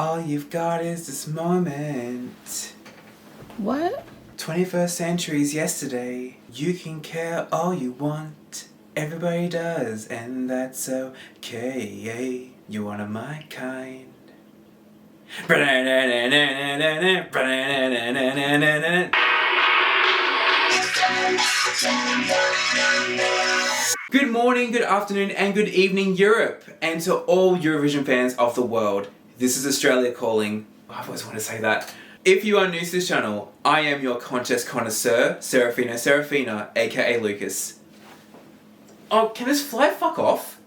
All you've got is this moment. What? 21st century's yesterday. You can care all you want. Everybody does, and that's okay. You're one of my kind. Good morning, good afternoon, and good evening, Europe, and to all Eurovision fans of the world. This is Australia calling. I always want to say that. If you are new to this channel, I am your contest connoisseur, Serafina, aka Lucas. Oh, can this fly fuck off?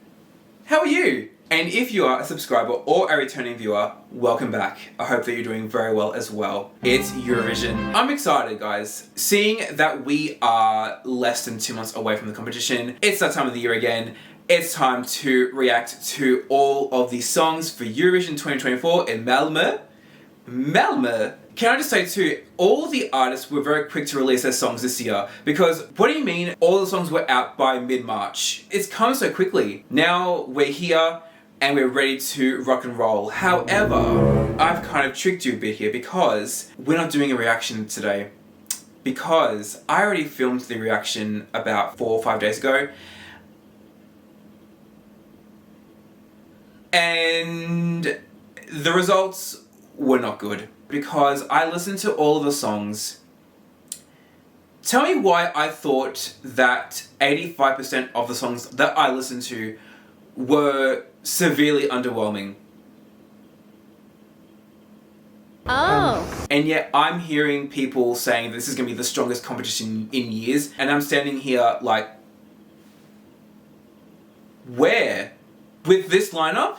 How are you? And if you are a subscriber or a returning viewer, welcome back. I hope that you're doing very well as well. It's Eurovision. I'm excited, guys. Seeing that we are less than 2 months away from the competition, it's that time of the year again. It's time to react to all of the songs for Eurovision 2024 in Malmö. Malmö? Can I just say too, all the artists were very quick to release their songs this year, because what do you mean all the songs were out by mid-March? It's come so quickly. Now we're here and we're ready to rock and roll. However, I've kind of tricked you a bit here because we're not doing a reaction today, because I already filmed the reaction about 4 or 5 days ago, and the results were not good because I listened to all of the songs. Tell me why I thought that 85% of the songs that I listened to were severely underwhelming. Oh. And yet I'm hearing people saying this is going to be the strongest competition in years, and I'm standing here like, where? With this lineup?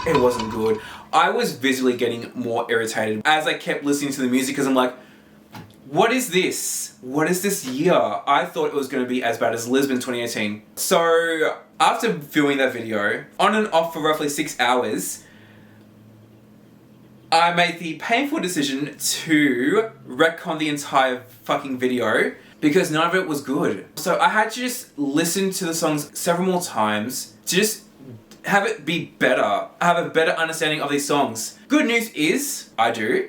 It wasn't good. I was visually getting more irritated as I kept listening to the music because I'm like, what is this? What is this year? I thought it was going to be as bad as Lisbon 2018. So after filming that video, on and off for roughly 6 hours, I made the painful decision to retcon the entire fucking video because none of it was good. So I had to just listen to the songs several more times to just have it be better, have a better understanding of these songs. Good news is, I do.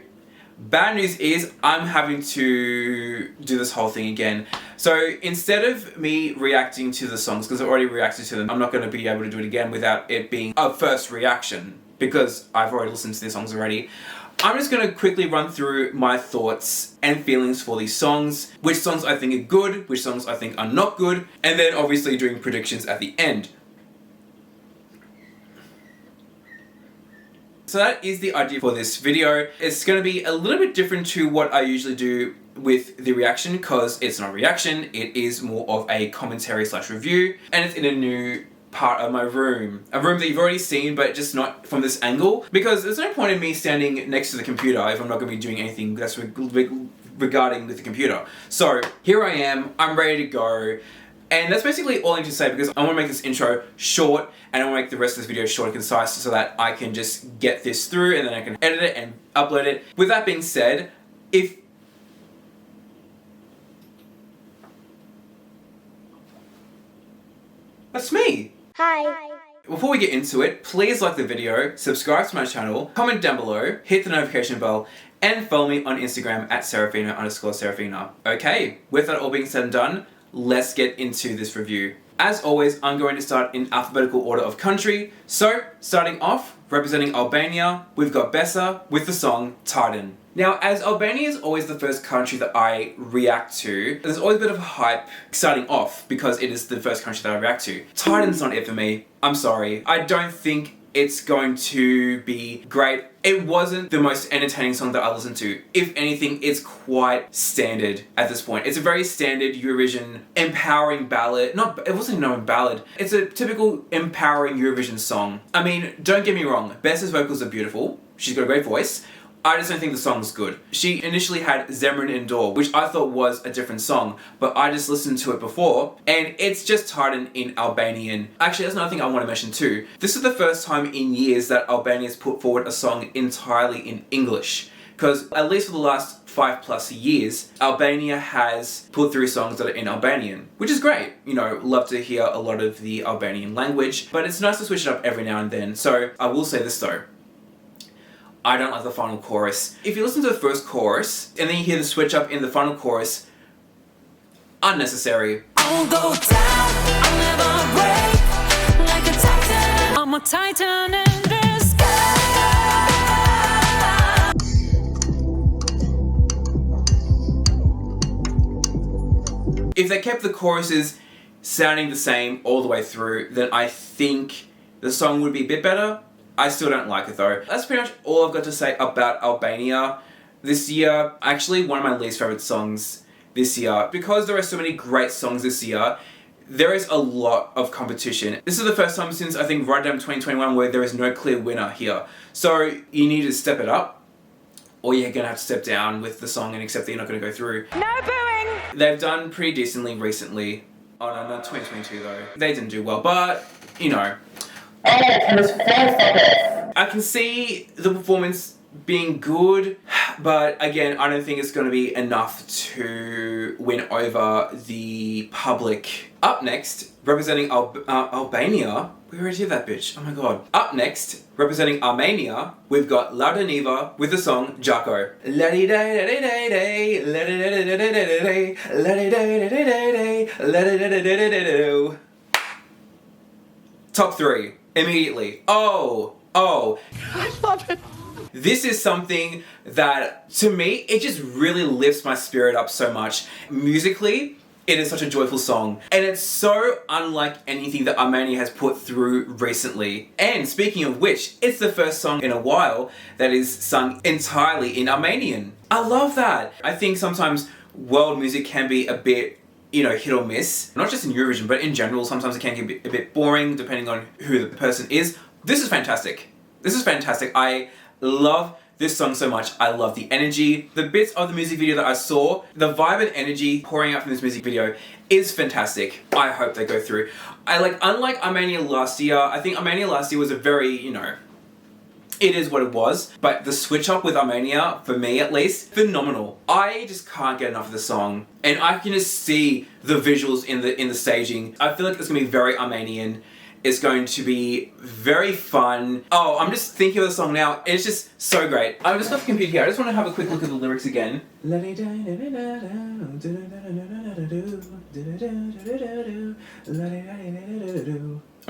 Bad news is, I'm having to do this whole thing again. So instead of me reacting to the songs, because I've already reacted to them, I'm not going to be able to do it again without it being a first reaction, because I've already listened to these songs already. I'm just going to quickly run through my thoughts and feelings for these songs, which songs I think are good, which songs I think are not good, and then obviously doing predictions at the end. So that is the idea for this video. It's going to be a little bit different to what I usually do with the reaction, because it's not a reaction, it is more of a commentary / review, and it's in a new part of my room. A room that you've already seen, but just not from this angle, because there's no point in me standing next to the computer if I'm not going to be doing anything that's regarding with the computer. So here I am, I'm ready to go. And that's basically all I need to say, because I want to make this intro short and I want to make the rest of this video short and concise so that I can just get this through and then I can edit it and upload it. With that being said, That's me! Hi. Before we get into it, please like the video, subscribe to my channel, comment down below, hit the notification bell, and follow me on Instagram at Serafina_Serafina. Okay, with that all being said and done, let's get into this review. As always, I'm going to start in alphabetical order of country. So, starting off, representing Albania, we've got Besa with the song Titan. Now, as Albania is always the first country that I react to, there's always a bit of hype starting off because it is the first country that I react to. Titan's not it for me. I'm sorry. I don't think it's going to be great. It wasn't the most entertaining song that I listened to. If anything, it's quite standard at this point. It's a very standard Eurovision empowering ballad. It wasn't even a ballad. It's a typical empowering Eurovision song. I mean, don't get me wrong. Besa's vocals are beautiful. She's got a great voice. I just don't think the song's good. She initially had Zemran Indoor, which I thought was a different song, but I just listened to it before, and it's just Titan in Albanian. Actually, that's another thing I want to mention too. This is the first time in years that Albania has put forward a song entirely in English. Because at least for the last 5+ years, Albania has put through songs that are in Albanian, which is great. You know, love to hear a lot of the Albanian language, but it's nice to switch it up every now and then. So I will say this though. I don't like the final chorus. If you listen to the first chorus and then you hear the switch up in the final chorus, unnecessary. I'll go down, I'll never break, like a titan. I'm a titan in the sky. If they kept the choruses sounding the same all the way through, then I think the song would be a bit better. I still don't like it though. That's pretty much all I've got to say about Albania this year. Actually, one of my least favorite songs this year. Because there are so many great songs this year, there is a lot of competition. This is the first time since I think right down 2021 where there is no clear winner here. So you need to step it up, or you're gonna have to step down with the song and accept that you're not gonna go through. No booing! They've done pretty decently recently. Oh no, not 2022 though. They didn't do well, but you know. I can see the performance being good, but again, I don't think it's going to be enough to win over the public. Up next, representing Albania, we already did that bitch, oh my god. Up next, representing Armenia, we've got Laudaniva with the song Jako. Top 3. Immediately. Oh. I love it. This is something that, to me, it just really lifts my spirit up so much. Musically, it is such a joyful song. And it's so unlike anything that Armenia has put through recently. And speaking of which, it's the first song in a while that is sung entirely in Armenian. I love that. I think sometimes world music can be a bit, you know, hit or miss. Not just in Eurovision, but in general, sometimes it can get a bit boring depending on who the person is. This is fantastic. This is fantastic. I love this song so much. I love the energy. The bits of the music video that I saw, the vibe and energy pouring out from this music video is fantastic. I hope they go through. Unlike Armenia last year, I think Armenia last year was a very, you know, it is what it was, but the switch up with Armenia, for me at least, phenomenal. I just can't get enough of the song, and I can just see the visuals in the staging. I feel like it's gonna be very Armenian. It's going to be very fun. Oh, I'm just thinking of the song now. It's just so great. I've just got the computer here. I just want to have a quick look at the lyrics again. I'm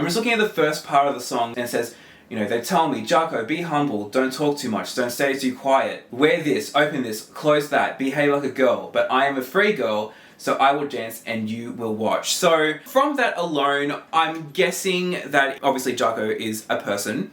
just looking at the first part of the song, and it says, you know, they tell me, Jako, be humble, don't talk too much, don't stay too quiet. Wear this, open this, close that, behave like a girl. But I am a free girl, so I will dance and you will watch. So from that alone, I'm guessing that obviously Jako is a person.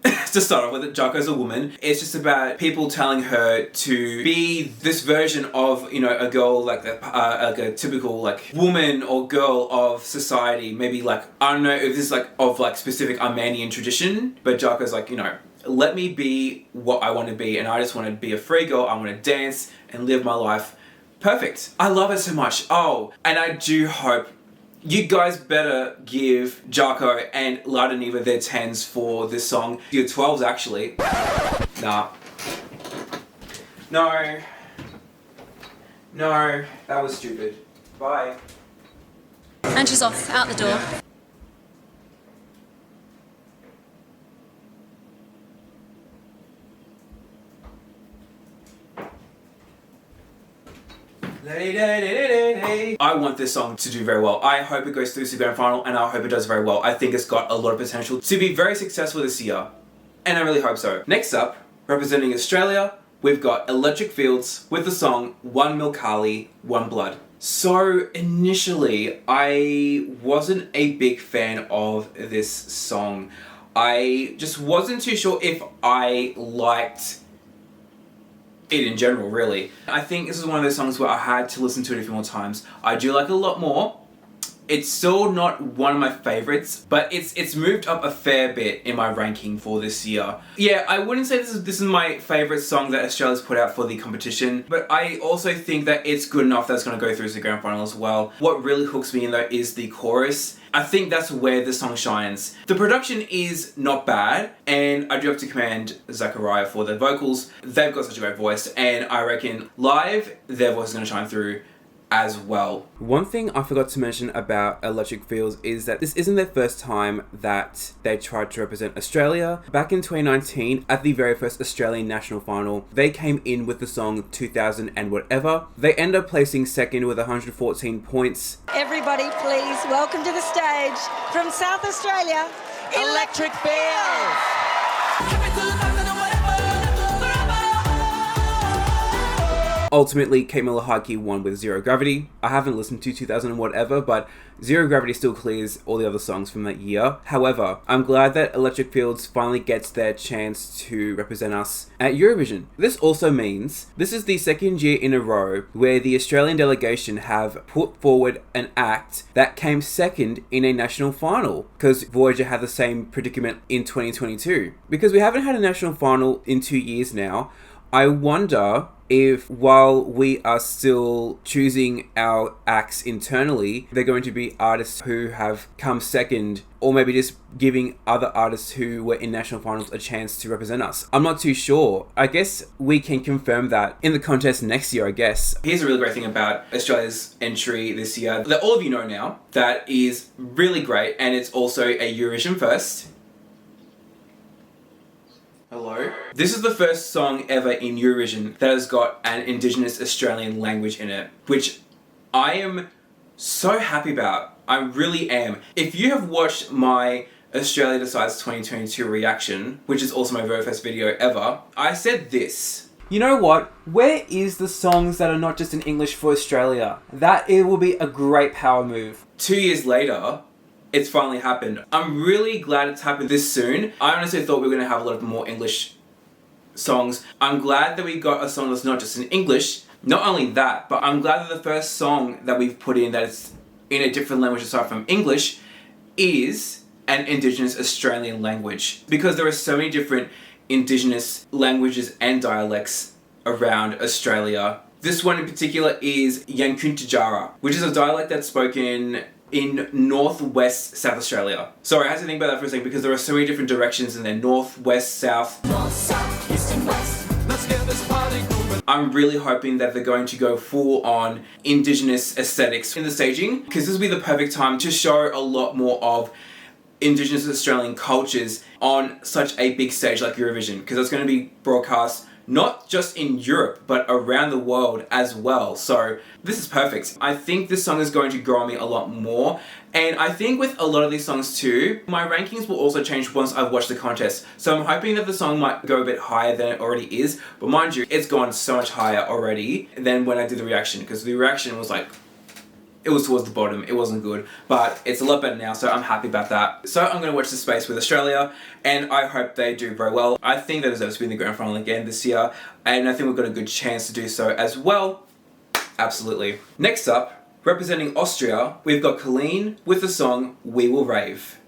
To start off with, Jako's a woman. It's just about people telling her to be this version of, you know, a girl, like a typical like woman or girl of society. Maybe like, I don't know if this is like of like specific Armenian tradition, but Jako's like, you know, let me be what I want to be, and I just want to be a free girl. I want to dance and live my life. Perfect. I love it so much. Oh, and I do hope you guys better give Jako and Laudaniva their 10s for this song. Your 12s actually. Nah. No. No, that was stupid. Bye. And she's off, out the door. I want this song to do very well. I hope it goes through to the grand final, and I hope it does very well. I think it's got a lot of potential to be very successful this year, and I really hope so. Next up, representing Australia, we've got Electric Fields with the song One Milkali, One Blood. So initially, I wasn't a big fan of this song. I just wasn't too sure if I liked it in general, really. I think this is one of those songs where I had to listen to it a few more times. I do like it a lot more. It's still not one of my favorites, but it's moved up a fair bit in my ranking for this year. Yeah, I wouldn't say this is my favorite song that Australia's put out for the competition, but I also think that it's good enough that it's going to go through to the grand final as well. What really hooks me in though is the chorus. I think that's where the song shines. The production is not bad, and I do have to commend Zachariah for their vocals. They've got such a great voice, and I reckon live, their voice is going to shine through as well. One thing I forgot to mention about Electric Fields is that this isn't their first time that they tried to represent Australia. Back in 2019, at the very first Australian national final, they came in with the song 2000 and Whatever. They end up placing second with 114 points. Everybody, please welcome to the stage from South Australia, Electric Fields. Ultimately, Kate Miller-Heidke won with Zero Gravity. I haven't listened to 2000 and Whatever, but Zero Gravity still clears all the other songs from that year. However, I'm glad that Electric Fields finally gets their chance to represent us at Eurovision. This also means this is the second year in a row where the Australian delegation have put forward an act that came second in a national final, because Voyager had the same predicament in 2022. Because we haven't had a national final in 2 years now, I wonder if while we are still choosing our acts internally, they're going to be artists who have come second, or maybe just giving other artists who were in national finals a chance to represent us. I'm not too sure. I guess we can confirm that in the contest next year, I guess. Here's a really great thing about Australia's entry this year that all of you know now that is really great, and it's also a Eurovision first. Hello? This is the first song ever in Eurovision that has got an Indigenous Australian language in it, which I am so happy about. I really am. If you have watched my Australia Decides 2022 reaction, which is also my very first video ever, I said this. You know what? Where is the songs that are not just in English for Australia? That it will be a great power move. 2 years later, it's finally happened. I'm really glad it's happened this soon. I honestly thought we were going to have a lot of more English songs. I'm glad that we got a song that's not just in English. Not only that, but I'm glad that the first song that we've put in that is in a different language aside from English is an Indigenous Australian language. Because there are so many different Indigenous languages and dialects around Australia. This one in particular is Yankunytjatjara, which is a dialect that's spoken in northwest South Australia. Sorry, I had to think about that for a second because there are so many different directions in there. North, west, south. North, south, east and west. Let's get this party moving. I'm really hoping that they're going to go full on Indigenous aesthetics in the staging, because this will be the perfect time to show a lot more of Indigenous Australian cultures on such a big stage like Eurovision, because it's going to be broadcast not just in Europe, but around the world as well. So this is perfect. I think this song is going to grow on me a lot more. And I think with a lot of these songs too, my rankings will also change once I've watched the contest. So I'm hoping that the song might go a bit higher than it already is. But mind you, it's gone so much higher already than when I did the reaction. Because the reaction was like, it was towards the bottom, it wasn't good, but it's a lot better now, so I'm happy about that. So I'm going to watch the space with Australia, and I hope they do very well. I think they deserve to be in the grand final again this year, and I think we've got a good chance to do so as well. Absolutely. Next up, representing Austria, we've got Colleen with the song We Will Rave.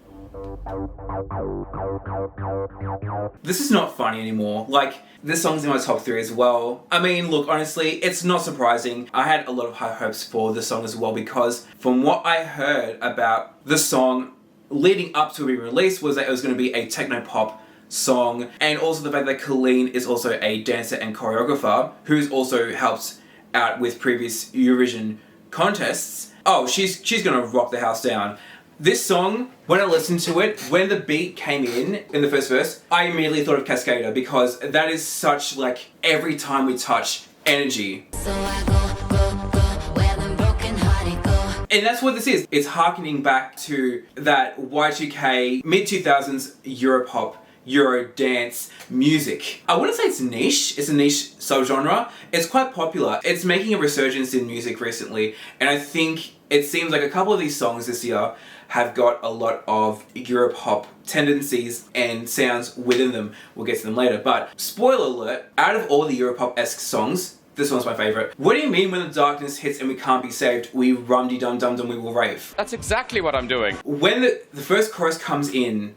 This is not funny anymore. Like, this song's in my top 3 as well. I mean, look, honestly, it's not surprising. I had a lot of high hopes for the song as well, because from what I heard about the song leading up to it being released was that it was going to be a techno-pop song, and also the fact that Colleen is also a dancer and choreographer who's also helped out with previous Eurovision contests. Oh, she's gonna rock the house down. This song, when I listened to it, when the beat came in the first verse, I immediately thought of Cascader, because that is such, like, every time we touch, energy. So I go, where them broken hearted go. And that's what this is. It's harkening back to that Y2K, mid-2000s Europop, Euro dance music. I wouldn't say it's niche, it's a niche subgenre. It's quite popular. It's making a resurgence in music recently, and I think it seems like a couple of these songs this year have got a lot of Europop tendencies and sounds within them. We'll get to them later, but spoiler alert, out of all the Europop-esque songs, this one's my favourite. What do you mean when the darkness hits and we can't be saved? We rum-de-dum-dum-dum, we will rave. That's exactly what I'm doing. When the first chorus comes in,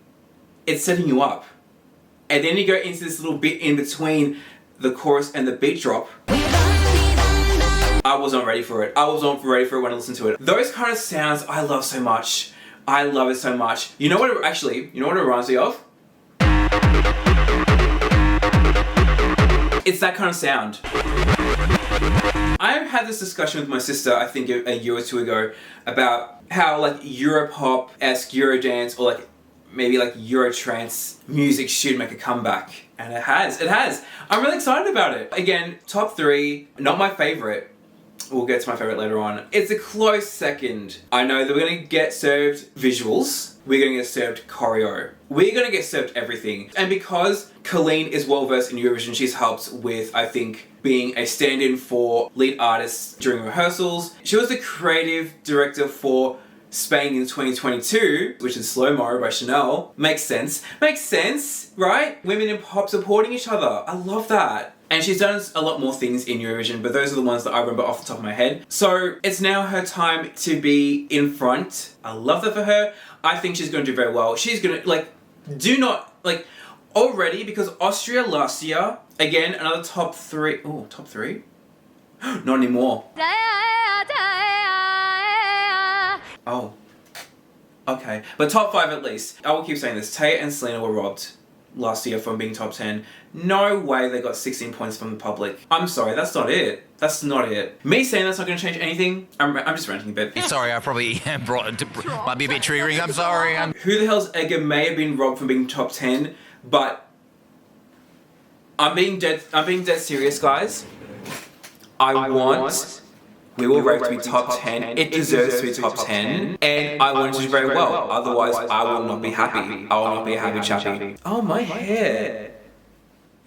it's setting you up. And then you go into this little bit in between the chorus and the beat drop. I was not ready for it. I was not ready for it when I listened to it. Those kind of sounds I love so much. I love it so much. You know what it reminds me of? It's that kind of sound. I had this discussion with my sister, I think a year or two ago, about how like Europop-esque Eurodance or like maybe like Eurotrance music should make a comeback. And it has. I'm really excited about it. Again, top 3, not my favourite. We'll get to my favourite later on. It's a close second. I know that we're going to get served visuals. We're going to get served choreo. We're going to get served everything. And because Colleen is well versed in Eurovision, she's helped with, I think, being a stand-in for lead artists during rehearsals. She was the creative director for Spain in 2022, which is Slow Mo by Chanel. Makes sense, right? Women in pop supporting each other. I love that. And she's done a lot more things in Eurovision, but those are the ones that I remember off the top of my head. So it's now her time to be in front. I love that for her. I think she's going to do very well. She's going to, already, because Austria last year, again, another top 3. Oh, top 3? Not anymore. Oh. Okay. But top 5 at least. I will keep saying this. Taya and Selena were robbed last year from being top 10. No way they got 16 points from the public. I'm sorry, that's not it. That's not it. Me saying that's not going to change anything, I'm just ranting a bit. Sorry, I probably might be a bit triggering. I'm sorry. Who the hell's Edgar may have been robbed from being top 10, but I'm being dead serious, guys. I want We Will Rave to be top 10. It deserves to be top 10. And I want it to do very well. Otherwise, I will not be happy. I will not be a happy chappy. Oh, my hair.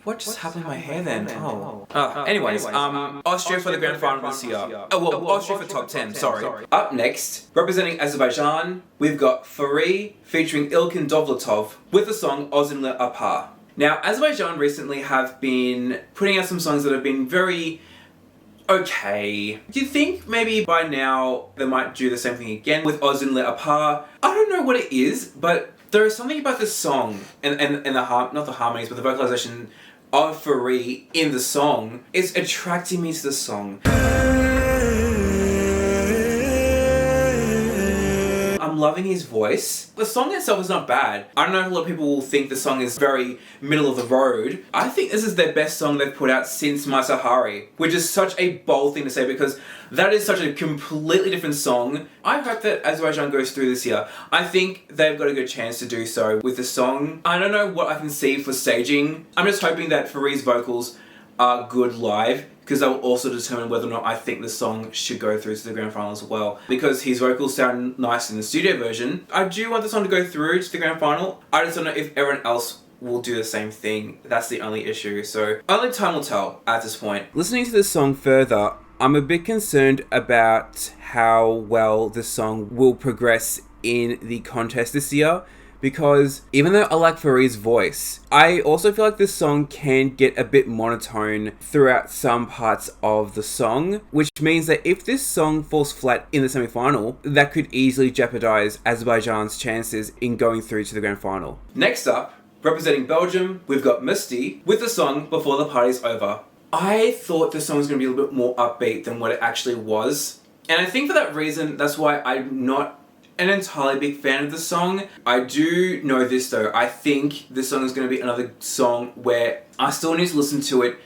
What just happened to my hair then? Oh. Anyways, Austria for the grand final this year. Austria for top 10, sorry. Up next, representing Azerbaijan, we've got Fari featuring Ilkin Dovlatov with the song Özünlǝ Apar. Now, Azerbaijan recently have been putting out some songs that have been very okay. Do you think maybe by now they might do the same thing again with Özünlǝ Apar? I don't know what it is, but there is something about the song and the not the harmonies, but the vocalization of Fari in the song is attracting me to the song. I'm loving his voice. The song itself is not bad. I don't know if a lot of people will think the song is very middle of the road. I think this is their best song they've put out since My Sahari, which is such a bold thing to say because that is such a completely different song. I hope that Azerbaijan goes through this year. I think they've got a good chance to do so with the song. I don't know what I can see for staging. I'm just hoping that Fari's vocals are good live, because that will also determine whether or not I think the song should go through to the grand final as well. Because his vocals sound nice in the studio version, I do want the song to go through to the grand final. I just don't know if everyone else will do the same thing. That's the only issue, so only time will tell at this point. Listening to this song further, I'm a bit concerned about how well the song will progress in the contest this year. Because even though I like Fari's voice, I also feel like this song can get a bit monotone throughout some parts of the song, which means that if this song falls flat in the semi-final, that could easily jeopardize Azerbaijan's chances in going through to the grand final. Next up, representing Belgium, we've got Misty with the song Before the Party's Over. I thought the song was going to be a little bit more upbeat than what it actually was. And I think for that reason, that's why I'm not an entirely big fan of the song. I do know this though, I think this song is going to be another song where I still need to listen to it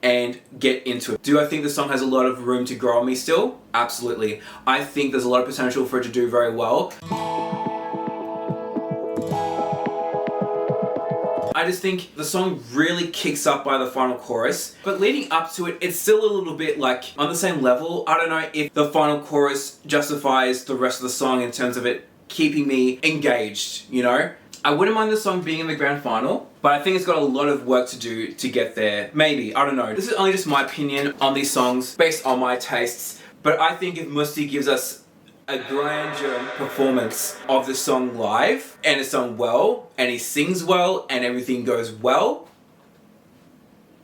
and get into it. Do I think the song has a lot of room to grow on me still? Absolutely. I think there's a lot of potential for it to do very well. I just think the song really kicks up by the final chorus, but leading up to it, it's still a little bit like on the same level. I don't know if the final chorus justifies the rest of the song in terms of it keeping me engaged, you know? I wouldn't mind the song being in the grand final, but I think it's got a lot of work to do to get there. Maybe, I don't know. This is only just my opinion on these songs based on my tastes, but I think if Musti gives us a grandeur performance of the song live, and it's done well, and he sings well, and everything goes well,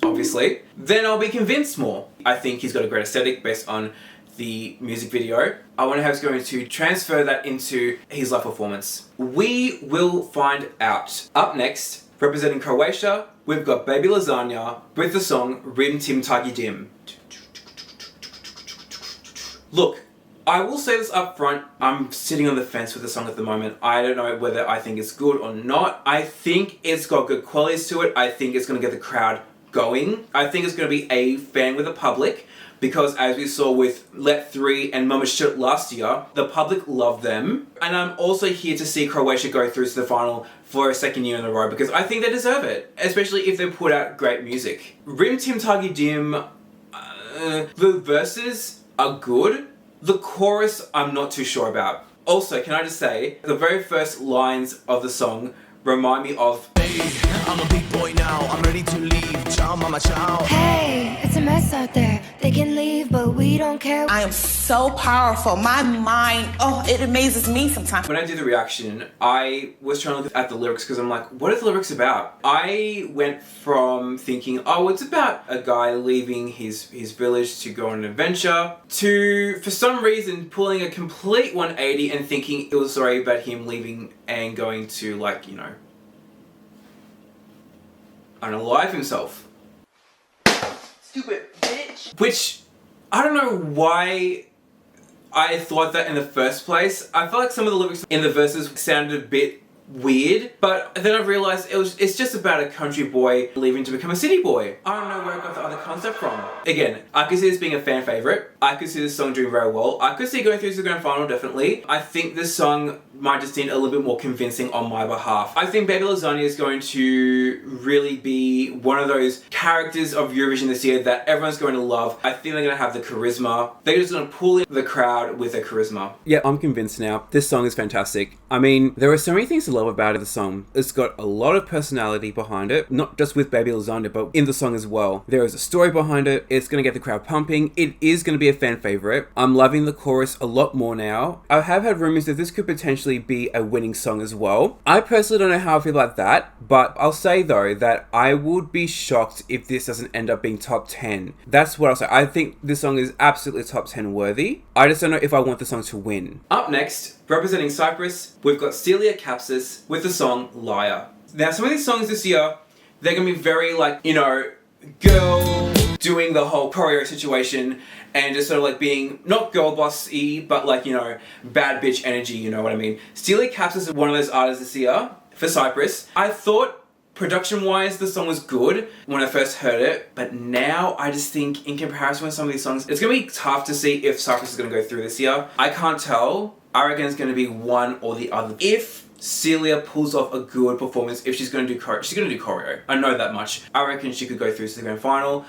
obviously, then I'll be convinced more. I think he's got a great aesthetic based on the music video. I wonder how he's going to transfer that into his live performance. We will find out. Up next, representing Croatia, we've got Baby Lasagna with the song Rim Tim Tagi Dim. Look, I will say this up front, I'm sitting on the fence with the song at the moment. I don't know whether I think it's good or not. I think it's got good qualities to it. I think it's going to get the crowd going. I think it's going to be a fan with the public because as we saw with Let 3 and Mama Shit last year, the public loved them. And I'm also here to see Croatia go through to the final for a second year in a row because I think they deserve it, especially if they put out great music. Tim Tagi Dim, the verses are good. The chorus, I'm not too sure about. Also, can I just say, the very first lines of the song remind me of I'm a big boy now, I'm ready to leave. Ciao, mama, ciao. Hey, it's a mess out there. They can leave, but we don't care. I am so powerful. My mind, it amazes me sometimes. When I did the reaction, I was trying to look at the lyrics because I'm like, what are the lyrics about? I went from thinking, oh, it's about a guy leaving his village to go on an adventure, to, for some reason, pulling a complete 180 and thinking it was a story about him leaving and going to, like, you know, unalive himself. Stupid bitch. Which, I don't know why I thought that in the first place. I felt like some of the lyrics in the verses sounded a bit weird, but then I realised it's just about a country boy leaving to become a city boy. I don't know where I got the other concept from. Again, I could see this being a fan favourite. I could see this song doing very well. I could see it going through to the grand final, definitely. I think this song might just need a little bit more convincing on my behalf. I think Baby LaZagne is going to really be one of those characters of Eurovision this year that everyone's going to love. I think they're going to have the charisma. They're just going to pull in the crowd with their charisma. Yeah, I'm convinced now. This song is fantastic. I mean, there are so many things to love about it, the song. It's got a lot of personality behind it, not just with Baby LaZagne, but in the song as well. There is a story behind it. It's going to get the crowd pumping. It is going to be a fan favourite. I'm loving the chorus a lot more now. I have had rumours that this could potentially be a winning song as well. I personally don't know how I feel about that, but I'll say though that I would be shocked if this doesn't end up being top 10. That's what I'll say. I think this song is absolutely top 10 worthy. I just don't know if I want the song to win. Up next, representing Cyprus, we've got Celia Kapsis with the song Liar. Now, some of these songs this year, they're gonna be very like, you know, girl doing the whole choreo situation and just sort of like being not girl bossy, but like, you know, bad bitch energy, you know what I mean? Celia Kapsis is one of those artists this year for Cyprus. I thought production-wise, the song was good when I first heard it, but now I just think in comparison with some of these songs, it's gonna be tough to see if Cyprus is gonna go through this year. I can't tell. I reckon it's gonna be one or the other. If Celia pulls off a good performance, if she's gonna do choreo, she's gonna do choreo. I know that much. I reckon she could go through to the grand final.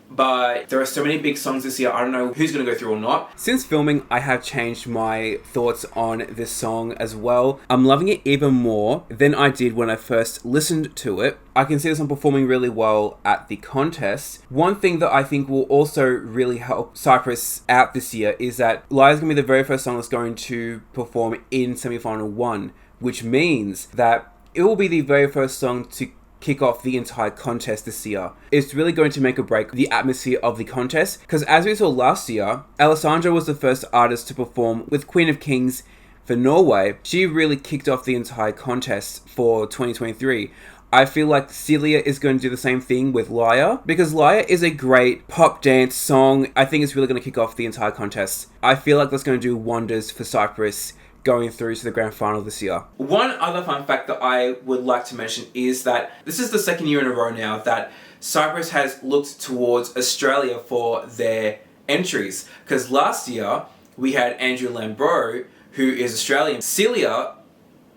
But there are so many big songs this year, I don't know who's going to go through or not. Since filming, I have changed my thoughts on this song as well. I'm loving it even more than I did when I first listened to it. I can see this song performing really well at the contest. One thing that I think will also really help Cyprus out this year is that Liar is going to be the very first song that's going to perform in semi-final 1, which means that it will be the very first song to kick off the entire contest this year. It's really going to make or break the atmosphere of the contest, because as we saw last year, Alessandra was the first artist to perform with Queen of Kings for Norway. She really kicked off the entire contest for 2023. I feel like Celia is going to do the same thing with Liar, because Liar is a great pop dance song. I think it's really going to kick off the entire contest. I feel like that's going to do wonders for Cyprus going through to the grand final this year. One other fun fact that I would like to mention is that this is the second year in a row now that Cyprus has looked towards Australia for their entries. Because last year we had Andrew Lambro, who is Australian. Celia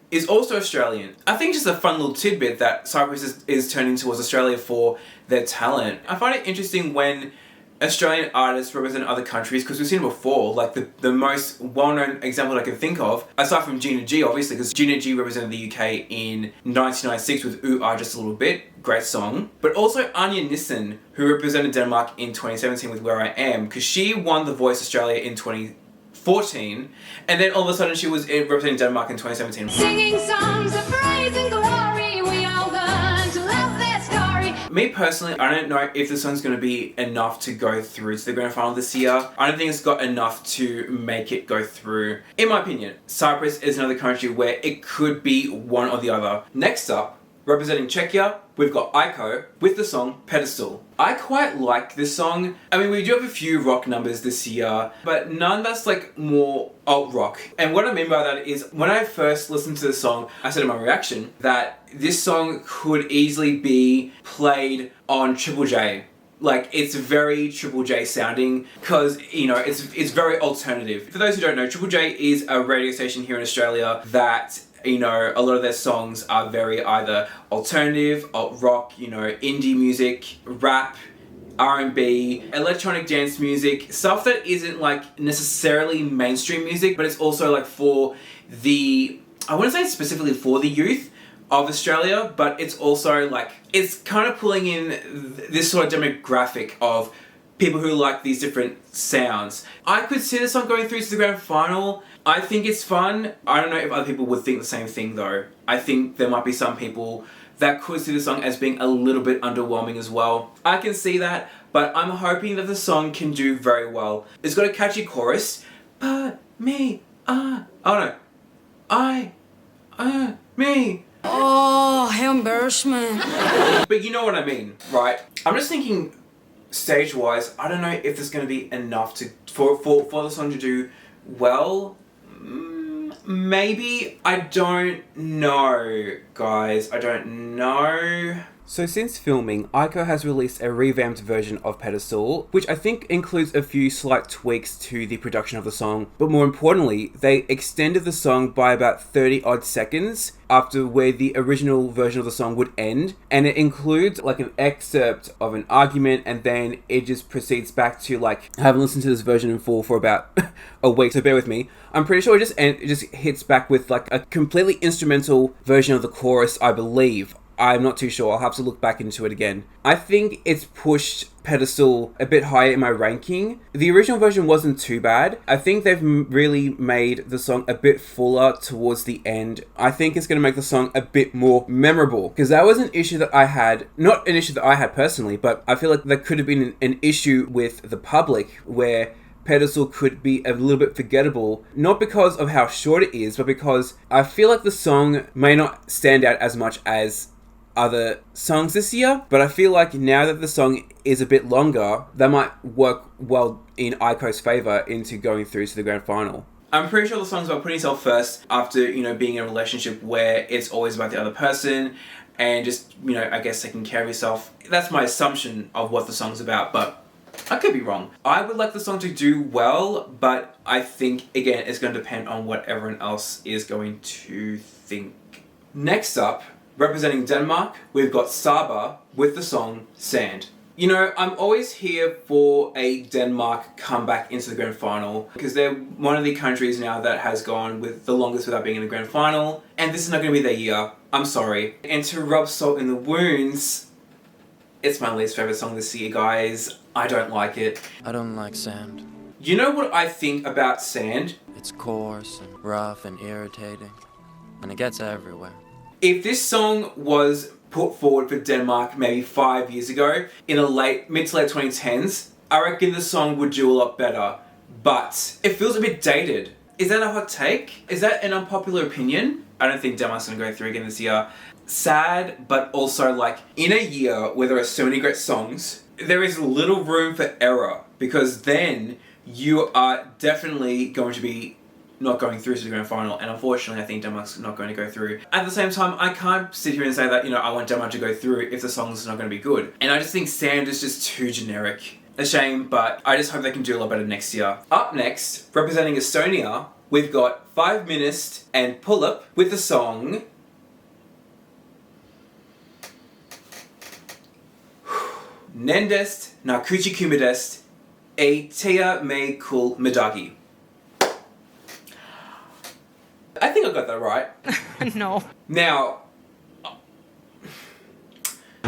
is also Australian. I think just a fun little tidbit that Cyprus is turning towards Australia for their talent. I find it interesting when Australian artists represent other countries, because we've seen it before. Like the most well-known example that I can think of, aside from Gina G, obviously, because Gina G represented the UK in 1996 with Ooh Ah Just a Little Bit, great song. But also Anja Nissen, who represented Denmark in 2017 with Where I Am, because she won The Voice Australia in 2014, and then all of a sudden she was representing Denmark in 2017. Singing songs of praise and glory, we all learn to love their story. Me personally, I don't know if this song's going to be enough to go through to the grand final this year. I don't think it's got enough to make it go through. In my opinion, Cyprus is another country where it could be one or the other. Next up, representing Czechia, we've got Jako with the song Pedestal. I quite like this song. I mean, we do have a few rock numbers this year, but none that's like more alt rock. And what I mean by that is when I first listened to the song, I said in my reaction that this song could easily be played on Triple J. Like, it's very Triple J sounding because, you know, it's very alternative. For those who don't know, Triple J is a radio station here in Australia that, you know, a lot of their songs are very either alternative, alt rock, you know, indie music, rap, R&B, electronic dance music, stuff that isn't like necessarily mainstream music, but it's also like for the, I wouldn't say specifically for the youth of Australia, but it's also like, it's kind of pulling in this sort of demographic of people who like these different sounds. I could see this song going through to the grand final. I think it's fun. I don't know if other people would think the same thing though. I think there might be some people that could see the song as being a little bit underwhelming as well. I can see that, but I'm hoping that the song can do very well. It's got a catchy chorus. But me, oh no. Me. Oh, embarrassment. But you know what I mean, right? I'm just thinking stage-wise, I don't know if there's going to be enough for the song to do well. Maybe. I don't know, guys. I don't know. So since filming, Jako has released a revamped version of Pedestal, which I think includes a few slight tweaks to the production of the song, but more importantly, they extended the song by about 30 odd seconds after where the original version of the song would end, and it includes like an excerpt of an argument, and then it just proceeds back to like, I haven't listened to this version in full for about a week, so bear with me. I'm pretty sure it just hits back with like a completely instrumental version of the chorus, I believe. I'm not too sure. I'll have to look back into it again. I think it's pushed Pedestal a bit higher in my ranking. The original version wasn't too bad. I think they've really made the song a bit fuller towards the end. I think it's going to make the song a bit more memorable, because that was an issue that I had, not an issue that I had personally, but I feel like that could have been an issue with the public where Pedestal could be a little bit forgettable, not because of how short it is, but because I feel like the song may not stand out as much as other songs this year, but I feel like now that the song is a bit longer, that might work well in Iko's favour into going through to the grand final. I'm pretty sure the song's about putting yourself first after, you know, being in a relationship where it's always about the other person and just, you know, I guess taking care of yourself. That's my assumption of what the song's about, but I could be wrong. I would like the song to do well, but I think, again, it's going to depend on what everyone else is going to think. Next up, representing Denmark, we've got Saba with the song Sand. You know, I'm always here for a Denmark comeback into the grand final because they're one of the countries now that has gone with the longest without being in the grand final, and this is not going to be their year. I'm sorry. And to rub salt in the wounds, it's my least favourite song this year, guys. I don't like it. I don't like sand. You know what I think about Sand? It's coarse and rough and irritating, and it gets everywhere. If this song was put forward for Denmark maybe 5 years ago, in the mid to late 2010s, I reckon the song would do a lot better. But it feels a bit dated. Is that a hot take? Is that an unpopular opinion? I don't think Denmark's gonna go through again this year. Sad, but also like, in a year where there are so many great songs, there is little room for error, because then you are definitely going to be not going through to the grand final, and unfortunately I think Denmark's not going to go through. At the same time, I can't sit here and say that, you know, I want Denmark to go through if the song's not going to be good. And I just think Sand is just too generic. A shame, but I just hope they can do a lot better next year. Up next, representing Estonia, we've got 5 Minutes and Pull Up with the song Nendest, Narkootikumidest, Midagi. I think I got that right. No. Now,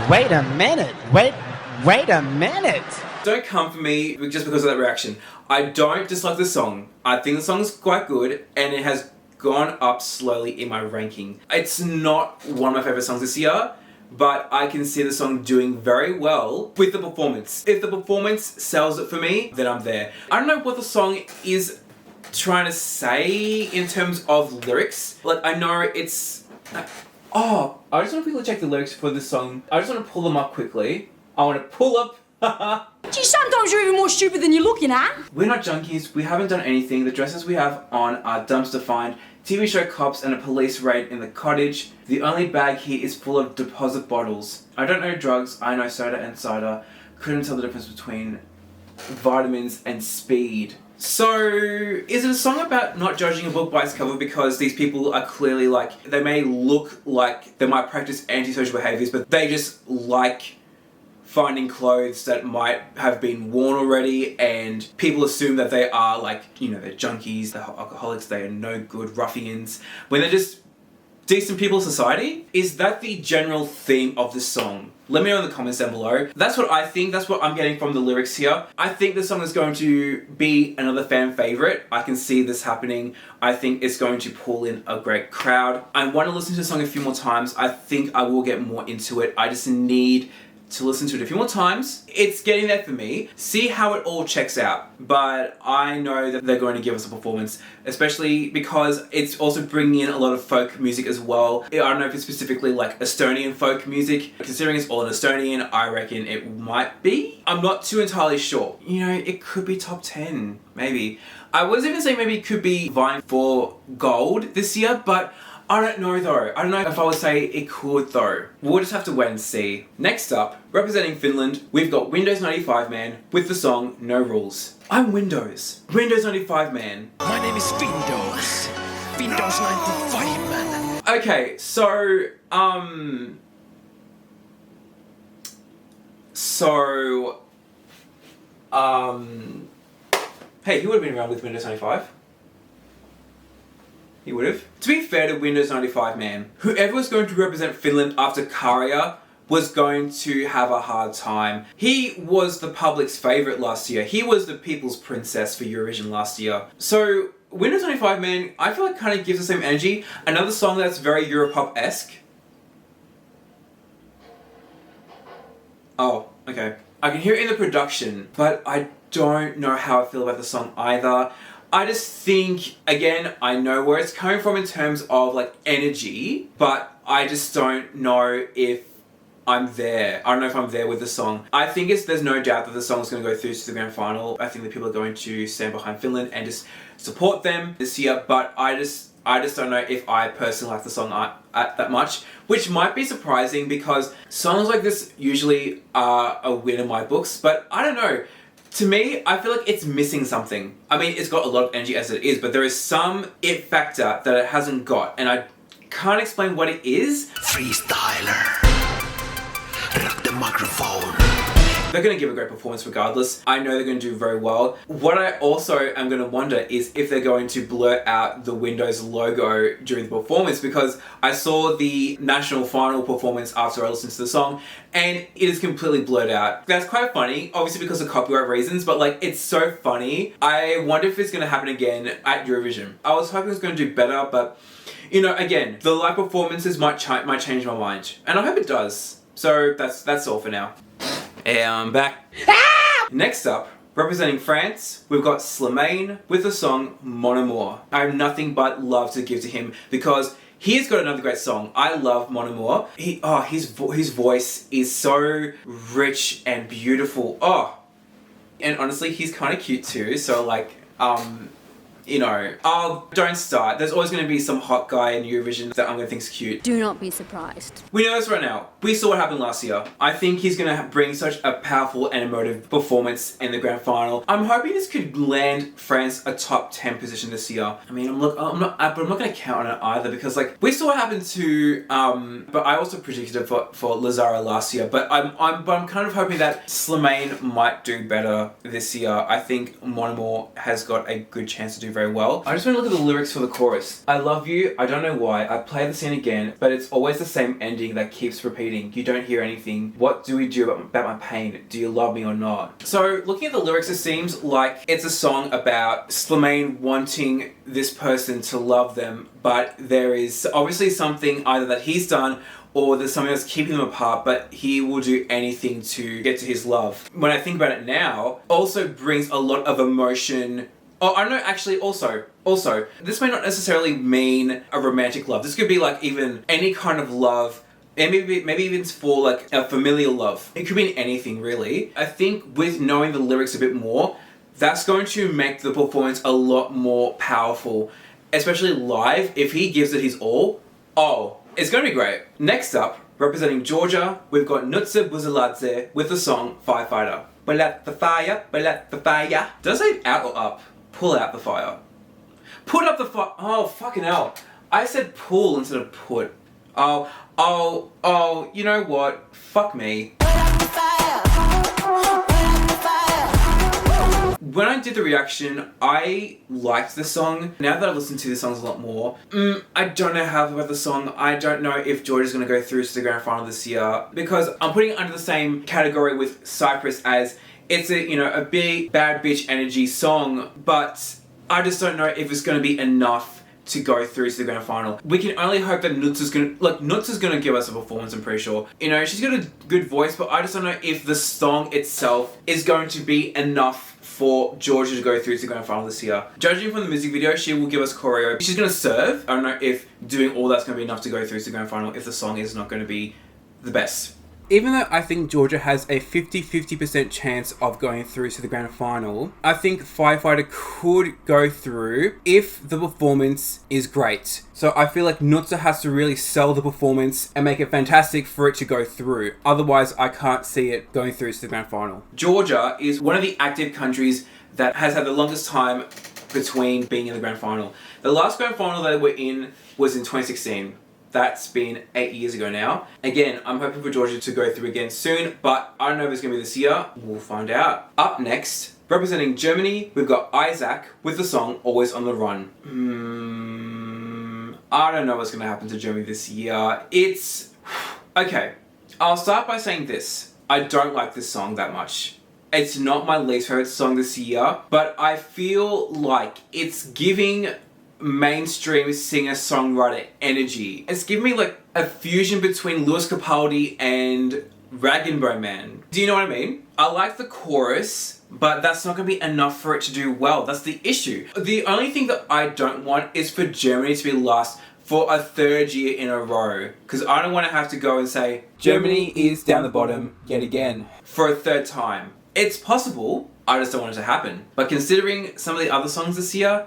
Wait a minute. Wait a minute. don't come for me just because of that reaction. I don't dislike the song. I think the song's quite good, and it has gone up slowly in my ranking. It's not one of my favourite songs this year, but I can see the song doing very well with the performance. If the performance sells it for me, then I'm there. I don't know what the song is trying to say in terms of lyrics. Like, I know it's Oh, I just want to quickly check the lyrics for this song. I just want to pull them up quickly. I want to pull up. Gee, sometimes you're even more stupid than you're looking at. We're not junkies. We haven't done anything. The dresses we have on are dumpster find, TV show cops, and a police raid in the cottage. The only bag here is full of deposit bottles. I don't know drugs. I know soda and cider. Couldn't tell the difference between vitamins and speed. So, is it a song about not judging a book by its cover because these people are clearly like, they may look like they might practice antisocial behaviours, but they just like finding clothes that might have been worn already, and people assume that they are like, you know, they're junkies, they're alcoholics, they are no good ruffians, when they're just decent people in society? Is that the general theme of the song? Let me know in the comments down below. That's what I think, that's what I'm getting from the lyrics here. I think the song is going to be another fan favourite. I can see this happening. I think it's going to pull in a great crowd. I want to listen to the song a few more times. I think I will get more into it. I just need to listen to it a few more times. It's getting there for me. See how it all checks out. But I know that they're going to give us a performance, especially because it's also bringing in a lot of folk music as well. I don't know if it's specifically like Estonian folk music. Considering it's all in Estonian, I reckon it might be. I'm not too entirely sure. You know, it could be top 10, maybe. I was even saying maybe it could be vying for gold this year, but I don't know though. I don't know if I would say it could though. We'll just have to wait and see. Next up, representing Finland, we've got Windows 95 Man with the song No Rules. I'm Windows. Windows 95 Man. My name is Windows. Windows 95 man. Okay, so, hey, he would have been around with Windows 95. He would have. To be fair to Windows 95 Man, whoever was going to represent Finland after Karja was going to have a hard time. He was the public's favourite last year. He was the people's princess for Eurovision last year. So, Windows 95 Man, I feel like kind of gives the same energy. Another song that's very Europop-esque. Oh, okay. I can hear it in the production, but I don't know how I feel about the song either. I just think, again, I know where it's coming from in terms of like energy, but I just don't know if I'm there. I don't know if I'm there with the song. I think there's no doubt that the song is going to go through to the grand final. I think that people are going to stand behind Finland and just support them this year, but I just don't know if I personally like the song that much, which might be surprising because songs like this usually are a win in my books, but I don't know. To me, I feel like it's missing something. I mean, it's got a lot of energy as it is, but there is some it factor that it hasn't got, and I can't explain what it is. Freestyler. Rock the microphone. They're going to give a great performance regardless. I know they're going to do very well. What I also am going to wonder is if they're going to blur out the Windows logo during the performance, because I saw the national final performance after I listened to the song and it is completely blurred out. That's quite funny, obviously because of copyright reasons, but like it's so funny. I wonder if it's going to happen again at Eurovision. I was hoping it was going to do better, but you know, again, the live performances might change my mind, and I hope it does. So that's all for now. And I'm back. Next up, representing France, we've got Slimane with the song Mon Amour. I have nothing but love to give to him because he's got another great song. I love Mon Amour. His voice is so rich and beautiful. Oh, and honestly, he's kind of cute too. So like, you know, oh, don't start. There's always going to be some hot guy in Eurovision that I'm going to think's cute. Do not be surprised. We know this right now. We saw what happened last year. I think he's going to bring such a powerful and emotive performance in the grand final. I'm hoping this could land France a top 10 position this year. I mean, but I'm not going to count on it either because like we saw what happened to, but I also predicted it for Zari last year. But I'm kind of hoping that Slimane might do better this year. I think Mon Amour has got a good chance to do very well. I just want to look at the lyrics for the chorus. I love you, I don't know why, I play the scene again, but it's always the same ending that keeps repeating. You don't hear anything. What do we do about my pain? Do you love me or not? So looking at the lyrics, it seems like it's a song about Slimane wanting this person to love them, but there is obviously something either that he's done or there's something that's keeping them apart, but he will do anything to get to his love. When I think about it now, also brings a lot of emotion Oh, I know, actually, also, this may not necessarily mean a romantic love. This could be like even any kind of love, and maybe even for like a familial love. It could mean anything, really. I think with knowing the lyrics a bit more, that's going to make the performance a lot more powerful, especially live. If he gives it his all, oh, it's going to be great. Next up, representing Georgia, we've got Nutsa Buzaladze with the song Firefighter. But let the fire, but let the fire. Does it say out or up? Pull out the fire. Put up the fire. Oh, fucking hell. I said pull instead of put. Oh, you know what? Fuck me. When I did the reaction, I liked the song. Now that I've listened to the songs a lot more, I don't know how I feel about the song. I don't know if Georgia's going to go through to the grand final this year, because I'm putting it under the same category with CYPRUS as it's a big bad bitch energy song, but I just don't know if it's going to be enough to go through to the grand final. We can only hope that Nutsa's gonna give us a performance, I'm pretty sure. You know, she's got a good voice, but I just don't know if the song itself is going to be enough for Georgia to go through to the grand final this year. Judging from the music video, she will give us choreo. She's gonna serve. I don't know if doing all that's gonna be enough to go through to the grand final if the song is not gonna be the best. Even though I think Georgia has a 50-50% chance of going through to the grand final, I think Firefighter could go through if the performance is great. So I feel like Nutsa has to really sell the performance and make it fantastic for it to go through. Otherwise, I can't see it going through to the grand final. Georgia is one of the active countries that has had the longest time between being in the grand final. The last grand final that we're in was in 2016. That's been 8 years ago now. Again, I'm hoping for Georgia to go through again soon, but I don't know if it's going to be this year. We'll find out. Up next, representing Germany, we've got Isaac with the song Always on the Run. I don't know what's going to happen to Germany this year. Okay, I'll start by saying this. I don't like this song that much. It's not my least favorite song this year, but I feel like it's giving mainstream singer-songwriter energy. It's giving me like a fusion between Lewis Capaldi and Rag & Bone Man. Do you know what I mean? I like the chorus, but that's not going to be enough for it to do well. That's the issue. The only thing that I don't want is for Germany to be last for a third year in a row. Because I don't want to have to go and say, Germany is down the bottom yet again for a third time. It's possible, I just don't want it to happen. But considering some of the other songs this year,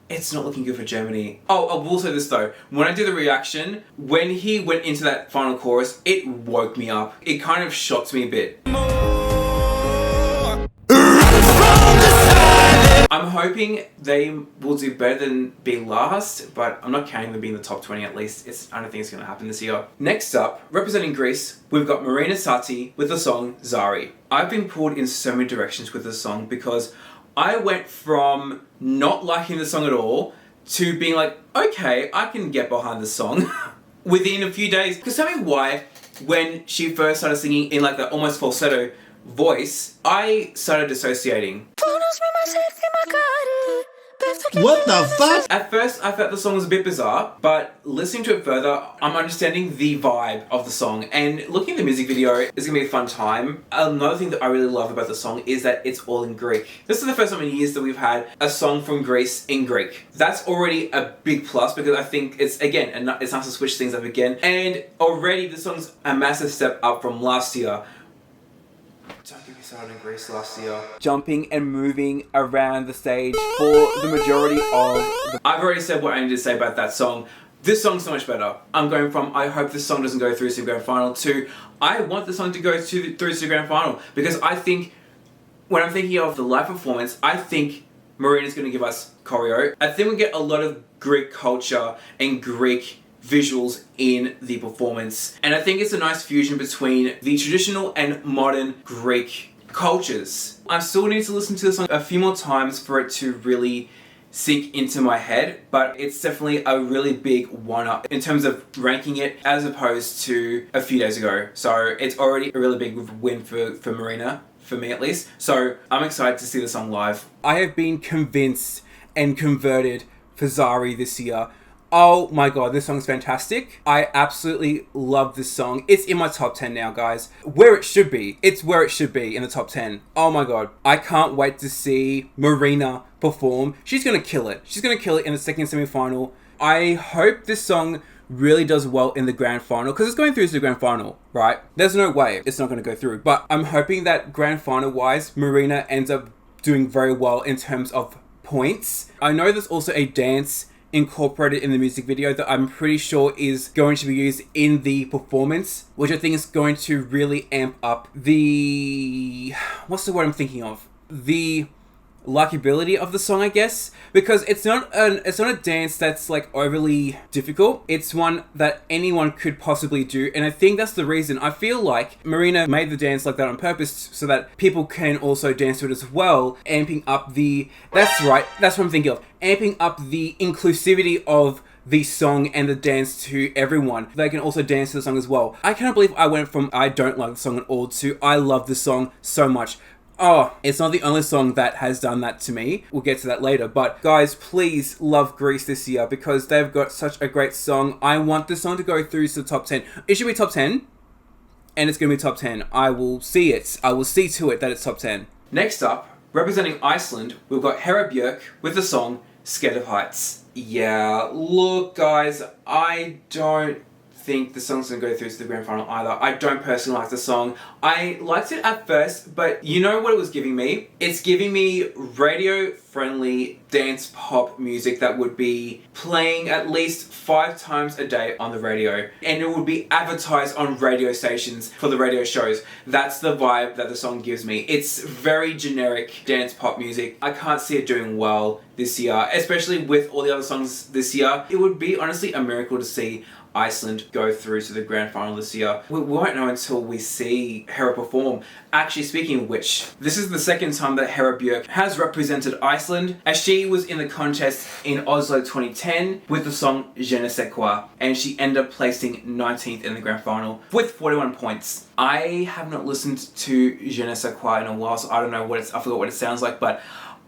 it's not looking good for Germany. Oh, I will say this though. When I did the reaction, when he went into that final chorus, it woke me up. It kind of shocked me a bit. I'm hoping they will do better than be last, but I'm not counting them being in the top 20 at least. I don't think it's going to happen this year. Next up, representing Greece, we've got Marina Sati with the song Zari. I've been pulled in so many directions with this song because I went from not liking the song at all to being like, okay, I can get behind the song within a few days. Because tell me why, when she first started singing in like that almost falsetto voice, I started dissociating. What the fuck? At first, I felt the song was a bit bizarre, but listening to it further, I'm understanding the vibe of the song. And looking at the music video is gonna be a fun time. Another thing that I really love about the song is that it's all in Greek. This is the first time in years that we've had a song from Greece in Greek. That's already a big plus because I think it's nice to switch things up again. And already the song's a massive step up from last year. Don't get me started in Greece last year. Jumping and moving around the stage for the majority of I've already said what I need to say about that song. This song's so much better. I'm going from, I hope this song doesn't go through to the grand final, to, I want the song to go through to the grand final. Because I think, when I'm thinking of the live performance, I think Marina's going to give us choreo. I think we get a lot of Greek culture and Greek visuals in the performance, and I think it's a nice fusion between the traditional and modern Greek cultures. I still need to listen to the song a few more times for it to really sink into my head, but it's definitely a really big one-up in terms of ranking it as opposed to a few days ago. So it's already a really big win for Marina, for me at least. So I'm excited to see the song live. I have been convinced and converted for Zari this year. Oh my god, this song's fantastic. I absolutely love this song. It's in my top 10 now, guys. Where it should be. It's where it should be in the top 10. Oh my god. I can't wait to see Marina perform. She's gonna kill it. She's gonna kill it in the second semi-final. I hope this song really does well in the grand final, because it's going through to the grand final, right? There's no way it's not going to go through, but I'm hoping that grand final wise, Marina ends up doing very well in terms of points. I know there's also a dance incorporated in the music video that I'm pretty sure is going to be used in the performance, which I think is going to really amp up the... what's the word I'm thinking of? The likability of the song, I guess, because it's not a dance that's like overly difficult. It's one that anyone could possibly do, and I think that's the reason. I feel like Marina made the dance like that on purpose so that people can also dance to it as well, amping up the... that's right, that's what I'm thinking of, amping up the inclusivity of the song and the dance to everyone. They can also dance to the song as well. I cannot believe I went from I don't like the song at all to I love the song so much. Oh, it's not the only song that has done that to me. We'll get to that later. But guys, please love Greece this year because they've got such a great song. I want this song to go through to the top 10. It should be top 10. And it's going to be top 10. I will see it. I will see to it that it's top 10. Next up, representing Iceland, we've got Hera Björk with the song Scared of Heights. Yeah, look guys, I don't think the song's gonna go through to the grand final either. I don't personally like the song. I liked it at first, but you know what it was giving me? It's giving me radio-friendly dance pop music that would be playing at least 5 times a day on the radio. And it would be advertised on radio stations for the radio shows. That's the vibe that the song gives me. It's very generic dance pop music. I can't see it doing well this year, especially with all the other songs this year. It would be honestly a miracle to see Iceland go through to the grand final this year. We won't know until we see Hera perform. Actually, speaking of which, this is the second time that Hera Björk has represented Iceland, as she was in the contest in Oslo 2010 with the song Je ne sais quoi, and she ended up placing 19th in the grand final with 41 points. I have not listened to Je ne sais quoi in a while, so I don't know I forgot what it sounds like, but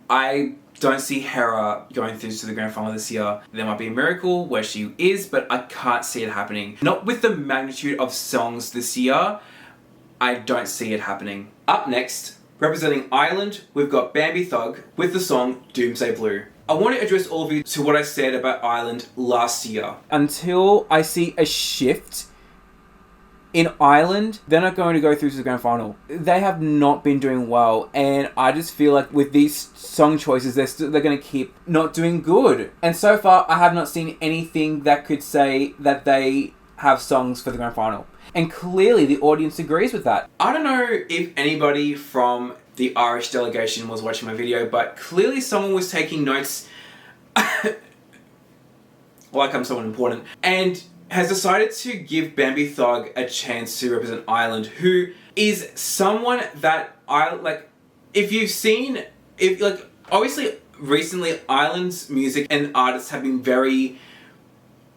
I don't see Hera going through to the grand final this year. There might be a miracle where she is, but I can't see it happening. Not with the magnitude of songs this year. I don't see it happening. Up next, representing Ireland, we've got Bambi Thug with the song Doomsday Blue. I want to address all of you to what I said about Ireland last year. Until I see a shift in Ireland, they're not going to go through to the grand final. They have not been doing well, and I just feel like with these song choices, they're going to keep not doing good. And so far, I have not seen anything that could say that they have songs for the grand final. And clearly, the audience agrees with that. I don't know if anybody from the Irish delegation was watching my video, but clearly someone was taking notes, like I'm someone important, and has decided to give Bambi Thug a chance to represent Ireland, who is someone that I like. If you've seen, obviously recently Ireland's music and artists have been very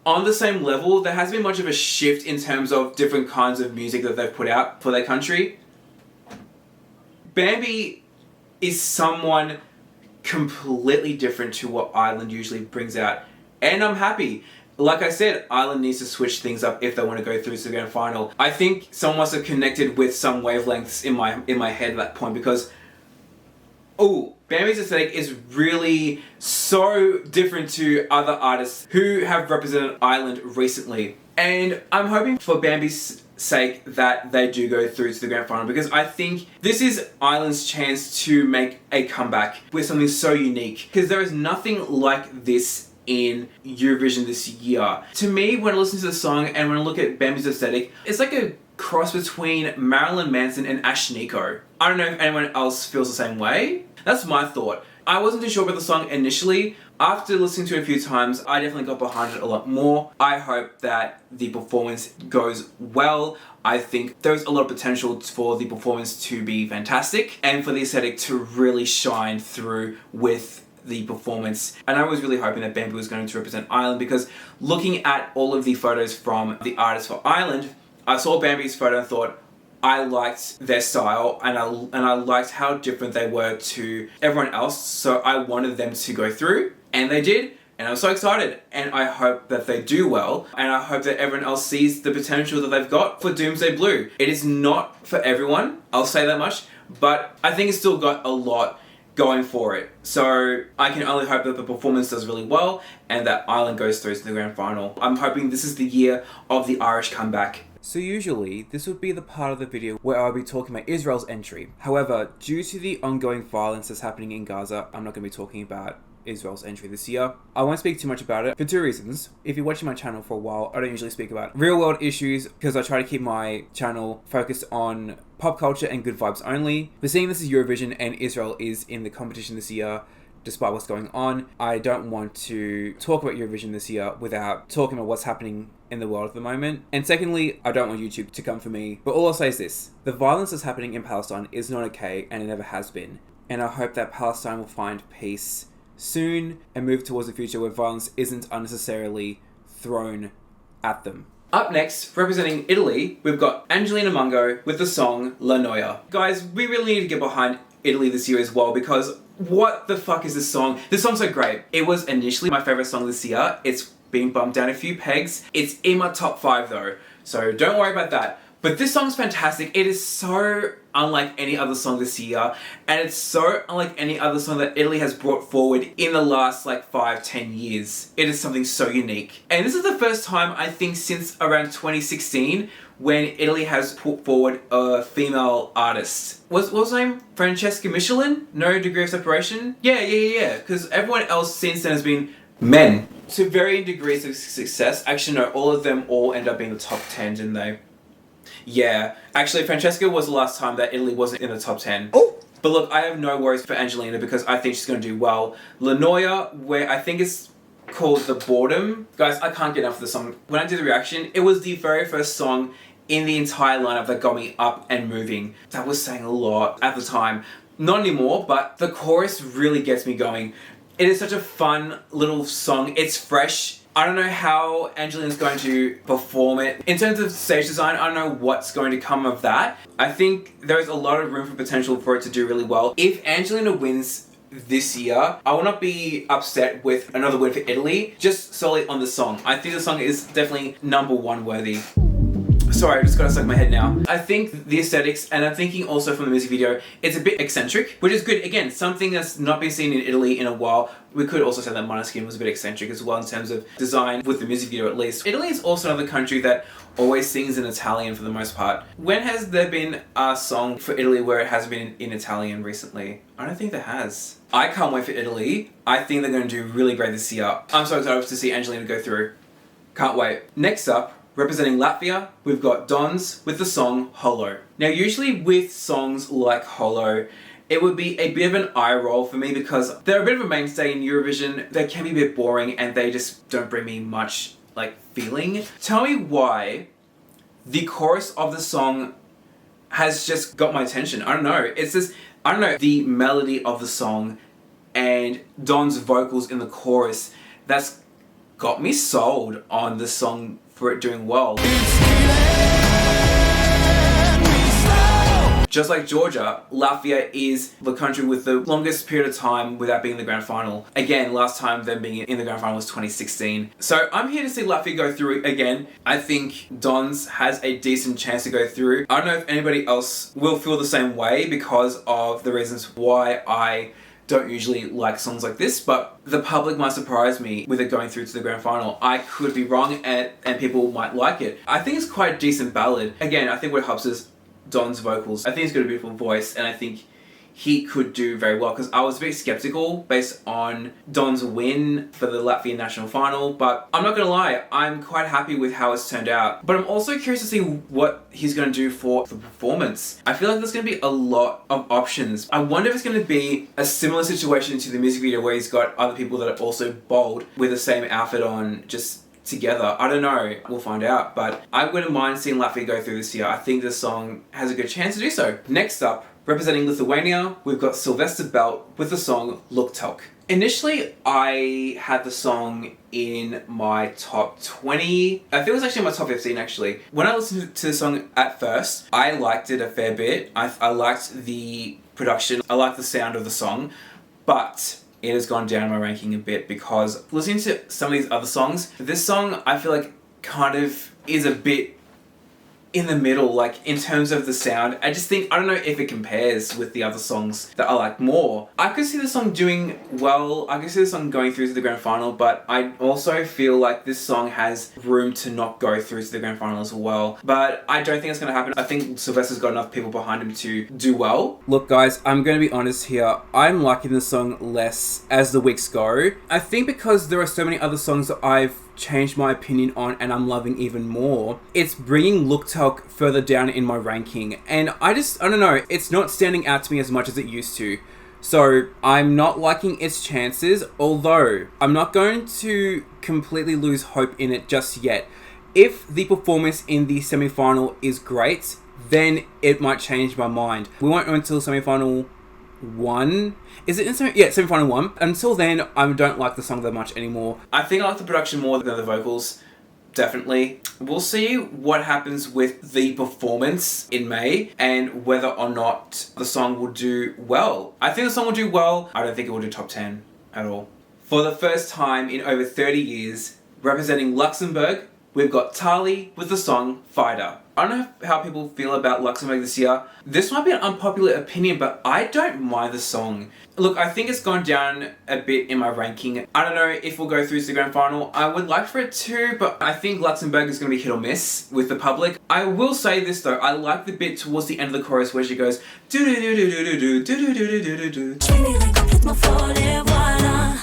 on the same level. There hasn't been much of a shift in terms of different kinds of music that they've put out for their country. Bambi is someone completely different to what Ireland usually brings out, and I'm happy. Like I said, Ireland needs to switch things up if they want to go through to the grand final. I think someone must have connected with some wavelengths in my head at that point, because Bambi's aesthetic is really so different to other artists who have represented Ireland recently. And I'm hoping for Bambi's sake that they do go through to the grand final, because I think this is Ireland's chance to make a comeback with something so unique, because there is nothing like this in Eurovision this year. To me, when I listen to the song and when I look at Bambi's aesthetic, it's like a cross between Marilyn Manson and Ashniko. I don't know if anyone else feels the same way. That's my thought. I wasn't too sure about the song initially. After listening to it a few times, I definitely got behind it a lot more. I hope that the performance goes well. I think there's a lot of potential for the performance to be fantastic and for the aesthetic to really shine through with the performance. And I was really hoping that Bambi was going to represent Ireland, because looking at all of the photos from the artists for Ireland, I saw Bambi's photo and thought I liked their style, and I liked how different they were to everyone else, so I wanted them to go through, and they did, And I'm so excited, and I hope that they do well, and I hope that everyone else sees the potential that they've got for Doomsday Blue. It is not for everyone, I'll say that much, but I think it's still got a lot going for it. So I can only hope that the performance does really well and that Ireland goes through to the grand final. I'm hoping this is the year of the Irish comeback. So usually, this would be the part of the video where I'll be talking about Israel's entry. However, due to the ongoing violence that's happening in Gaza, I'm not going to be talking about Israel's entry this year. I won't speak too much about it for two reasons. If you're watching my channel for a while, I don't usually speak about real world issues because I try to keep my channel focused on pop culture and good vibes only. But seeing this is Eurovision and Israel is in the competition this year, despite what's going on, I don't want to talk about Eurovision this year without talking about what's happening in the world at the moment. And secondly, I don't want YouTube to come for me. But all I'll say is this: the violence that's happening in Palestine is not okay, and it never has been. And I hope that Palestine will find peace soon and move towards a future where violence isn't unnecessarily thrown at them. Up next, representing Italy, we've got Angelina Mungo with the song La Noia. Guys, we really need to get behind Italy this year as well, because what the fuck is this song? This song's so great. It was initially my favourite song this year. It's been bumped down a few pegs. It's in my top 5 though, so don't worry about that. But this song's fantastic. It is so unlike any other song this year, and it's so unlike any other song that Italy has brought forward in the last 5-10 years. It is something so unique. And this is the first time, I think, since around 2016 when Italy has put forward a female artist. What was her name? Francesca Michelin? No Degree of Separation? Yeah. Because everyone else since then has been men. To varying degrees of success. Actually, no, all of them all end up being the top 10, didn't they? Yeah, actually Francesca was the last time that Italy wasn't in the top 10. Oh! But look, I have no worries for Angelina because I think she's going to do well. La Noia, where I think it's called The Boredom. Guys, I can't get enough of the song. When I did the reaction, it was the very first song in the entire lineup that got me up and moving. That was saying a lot at the time. Not anymore, but the chorus really gets me going. It is such a fun little song. It's fresh. I don't know how Angelina's going to perform it. In terms of stage design, I don't know what's going to come of that. I think there's a lot of room for potential for it to do really well. If Angelina wins this year, I will not be upset with another win for Italy, just solely on the song. I think the song is definitely #1 worthy. Sorry, I just gotta suck my head now. I think the aesthetics, and I'm thinking also from the music video, it's a bit eccentric, which is good. Again, something that's not been seen in Italy in a while. We could also say that Måneskin was a bit eccentric as well in terms of design, with the music video at least. Italy is also another country that always sings in Italian for the most part. When has there been a song for Italy where it has been in Italian recently? I don't think there has. I can't wait for Italy. I think they're going to do really great this year. I'm so excited to see Angelina go through. Can't wait. Next up, representing Latvia, we've got Dons with the song Holo. Now usually with songs like Holo, it would be a bit of an eye roll for me because they're a bit of a mainstay in Eurovision. They can be a bit boring and they just don't bring me much feeling. Tell me why the chorus of the song has just got my attention. I don't know. It's just, I don't know, the melody of the song and Don's vocals in the chorus, that's got me sold on the song for it doing well. Just like Georgia, Latvia is the country with the longest period of time without being in the grand final. Again, last time them being in the grand final was 2016. So I'm here to see Latvia go through again. I think Dons has a decent chance to go through. I don't know if anybody else will feel the same way because of the reasons why I don't usually like songs like this, but the public might surprise me with it going through to the grand final. I could be wrong and people might like it. I think it's quite a decent ballad. Again, I think what helps is Don's vocals. I think he's got a beautiful voice and I think he could do very well because I was a bit skeptical based on Don's win for the Latvian national final, but I'm not gonna lie, I'm quite happy with how it's turned out. But I'm also curious to see what he's gonna do for the performance. I feel like there's gonna be a lot of options. I wonder if it's gonna be a similar situation to the music video where he's got other people that are also bold with the same outfit on, just together. I don't know. We'll find out. But I wouldn't mind seeing Latvia go through this year. I think this song has a good chance to do so. Next up, representing Lithuania, we've got Sylvester Belt with the song Luktelk. Initially, I had the song in my top 20. I think it was actually in my top 15 actually. When I listened to the song at first, I liked it a fair bit. I liked the production. I liked the sound of the song. But it has gone down my ranking a bit because listening to some of these other songs, this song I feel like kind of is a bit in the middle, like in terms of the sound. I just think, I don't know if it compares with the other songs that I like more. I could see the song doing well, I could see the song going through to the grand final, but I also feel like this song has room to not go through to the grand final as well. But I don't think it's going to happen. I think Sylvester's got enough people behind him to do well. Look guys, I'm going to be honest here. I'm liking the song less as the weeks go. I think because there are so many other songs that I've changed my opinion on and I'm loving even more, it's bringing Luktelk further down in my ranking, and I don't know, it's not standing out to me as much as it used to. So I'm not liking its chances, although I'm not going to completely lose hope in it just yet. If the performance in the semi-final is great, then it might change my mind. We won't know until semi-final 1. Is it in semi-final 1? Until then, I don't like the song that much anymore. I think I like the production more than the vocals. Definitely. We'll see what happens with the performance in May and whether or not the song will do well. I think the song will do well. I don't think it will do top 10 at all. For the first time in over 30 years, representing Luxembourg, we've got Tali with the song Fighter. I don't know how people feel about Luxembourg this year. This might be an unpopular opinion, but I don't mind the song. Look, I think it's gone down a bit in my ranking. I don't know if we'll go through to the grand final. I would like for it to, but I think Luxembourg is going to be hit or miss with the public. I will say this though, I like the bit towards the end of the chorus where she goes do do do do do do do do do do do.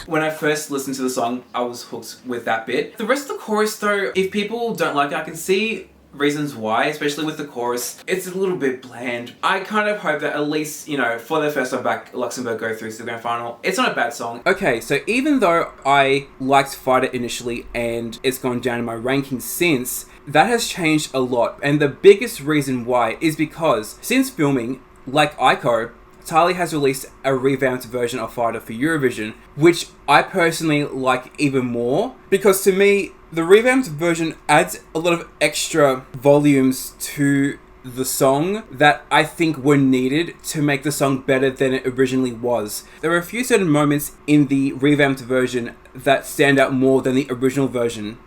When I first listened to the song, I was hooked with that bit. The rest of the chorus though, if people don't like it, I can see reasons why, especially with the chorus. It's a little bit bland. I kind of hope that at least, you know, for their first time back, Luxembourg go through to the grand final. It's not a bad song. Okay, so even though I liked Fighter initially and it's gone down in my ranking since, that has changed a lot. And the biggest reason why is because since filming, like Jako, Tali has released a revamped version of Fighter for Eurovision, which I personally like even more, because to me, the revamped version adds a lot of extra volumes to the song that I think were needed to make the song better than it originally was. There are a few certain moments in the revamped version that stand out more than the original version.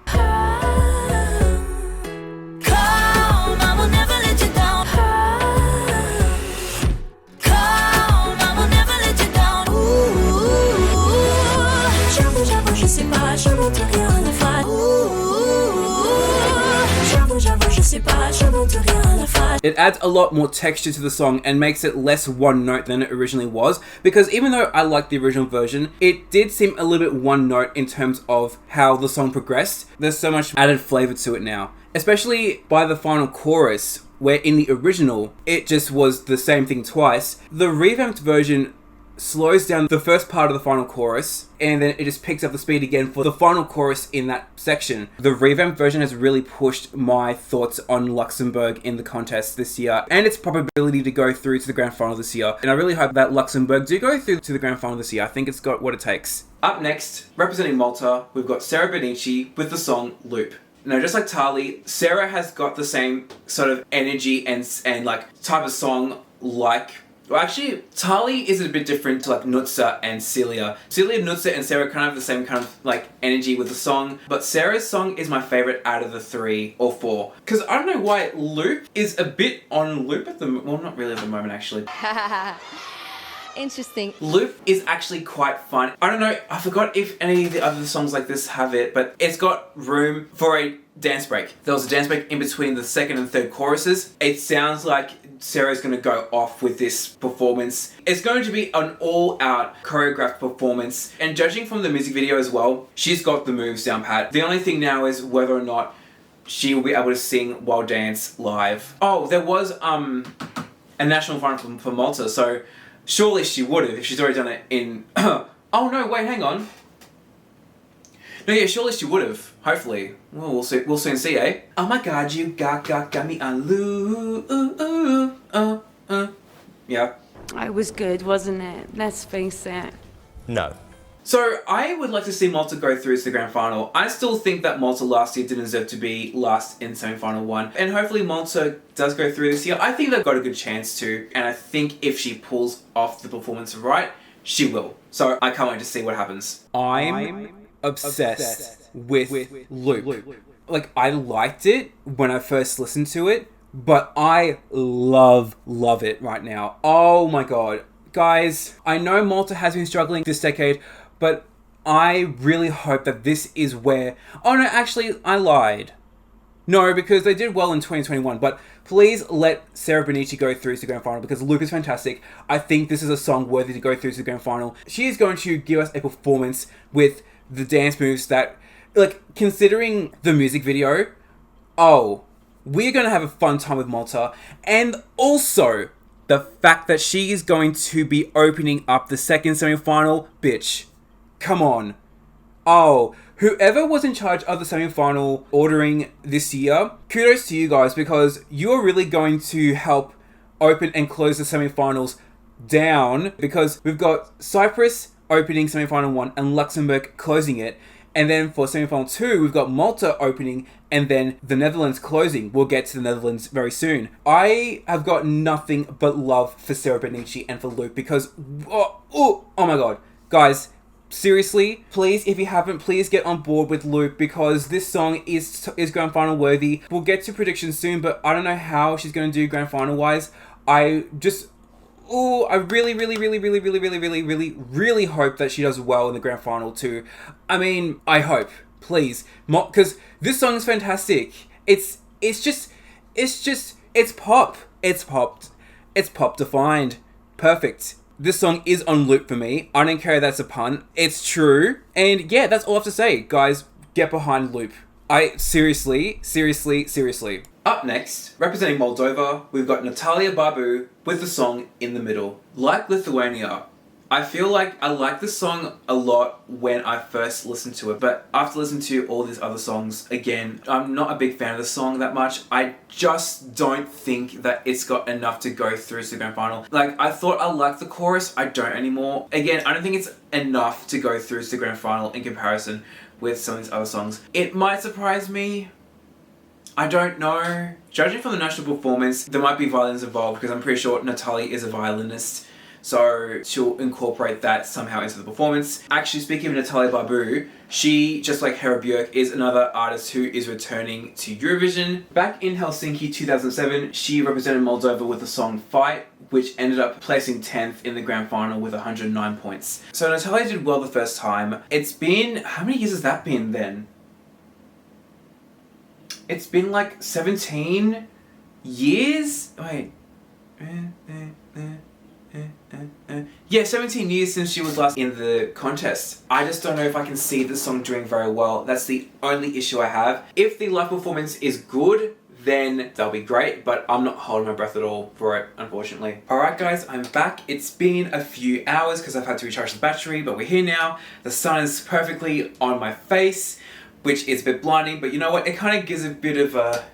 It adds a lot more texture to the song and makes it less one note than it originally was, because even though I liked the original version, it did seem a little bit one note in terms of how the song progressed. There's so much added flavor to it now, especially by the final chorus, where in the original it just was the same thing twice. The revamped version slows down the first part of the final chorus and then it just picks up the speed again for the final chorus in that section. The revamped version has really pushed my thoughts on Luxembourg in the contest this year and its probability to go through to the grand final this year. And I really hope that Luxembourg do go through to the grand final this year. I think it's got what it takes. Up next, representing Malta, we've got Sarah Benici with the song Loop. Now, just like Tali, Sarah has got the same sort of energy and like type of song like... Well, actually, Tali is a bit different to like Nutsa and Celia. Celia, Nutsa, and Sarah kind of have the same kind of like energy with the song, but Sarah's song is my favorite out of the 3 or 4. Because I don't know why Loop is a bit on loop at the well, not really at the moment actually. Interesting. Loop is actually quite fun. I don't know, I forgot if any of the other songs like this have it, but it's got room for a dance break. There was a dance break in between the second and third choruses. It sounds like Sarah's going to go off with this performance. It's going to be an all-out choreographed performance, and judging from the music video as well, she's got the moves down pat. The only thing now is whether or not she will be able to sing while dance live. Oh, there was a national final for Malta, so surely she would have if she's already done it in... Oh no, wait, hang on. No, yeah, surely she would have. Hopefully. Well, we'll soon see, eh? Oh my god, you got me on loop. Yeah. It was good, wasn't it? Let's face it. No. So, I would like to see Malta go through to the grand final. I still think that Malta last year didn't deserve to be last in semi-final 1. And hopefully Malta does go through this year. I think they've got a good chance to. And I think if she pulls off the performance right, she will. So I can't wait to see what happens. I'm obsessed with Loop. Like, I liked it when I first listened to it, but I love it right now. Oh my god. Guys, I know Malta has been struggling this decade, but I really hope that this is where... Oh no, actually, I lied. No, because they did well in 2021, but please let Sarah Benici go through to the grand final because Loop is fantastic. I think this is a song worthy to go through to the grand final. She is going to give us a performance with the dance moves that, like, considering the music video, oh, we're going to have a fun time with Malta. And also, the fact that she is going to be opening up the second semi-final, bitch, come on. Oh, whoever was in charge of the semi-final ordering this year, kudos to you guys because you are really going to help open and close the semi-finals down because we've got Cyprus opening semi-final 1 and Luxembourg closing it. And then for semi-final 2, we've got Malta opening and then the Netherlands closing. We'll get to the Netherlands very soon. I have got nothing but love for Sarah Benici and for Loop because, oh my god. Guys, seriously, please, if you haven't, please get on board with Loop because this song is grand final worthy. We'll get to predictions soon, but I don't know how she's going to do grand final wise. I really hope that she does well in the grand final too. I mean, I hope, please, because this song is fantastic. It's pop. It's pop defined. Perfect. This song is on loop for me. I don't care that's a pun. It's true. And yeah, that's all I have to say. Guys, get behind Loop. Seriously. Up next, representing Moldova, we've got Natalia Barbu with the song In the Middle. Like Lithuania, I feel like I like this song a lot when I first listened to it, but after listening to all these other songs, again, I'm not a big fan of the song that much. I just don't think that it's got enough to go through to the grand final. Like, I thought I liked the chorus, I don't anymore. Again, I don't think it's enough to go through to the grand final in comparison with some of these other songs. It might surprise me. I don't know. Judging from the national performance, there might be violins involved because I'm pretty sure Natalia is a violinist. So she'll incorporate that somehow into the performance. Actually, speaking of Natalia Barbu, she, just like Hera Björk, is another artist who is returning to Eurovision. Back in Helsinki 2007, she represented Moldova with the song Fight, which ended up placing 10th in the grand final with 109 points. So Natalia did well the first time. It's been, how many years has that been then? It's been like 17 years? Wait. Yeah, 17 years since she was last in the contest. I just don't know if I can see the song doing very well. That's the only issue I have. If the live performance is good, then that'll be great, but I'm not holding my breath at all for it, unfortunately. Alright guys, I'm back. It's been a few hours because I've had to recharge the battery, but we're here now. The sun is perfectly on my face, which is a bit blinding, but you know what? It kind of gives a bit of a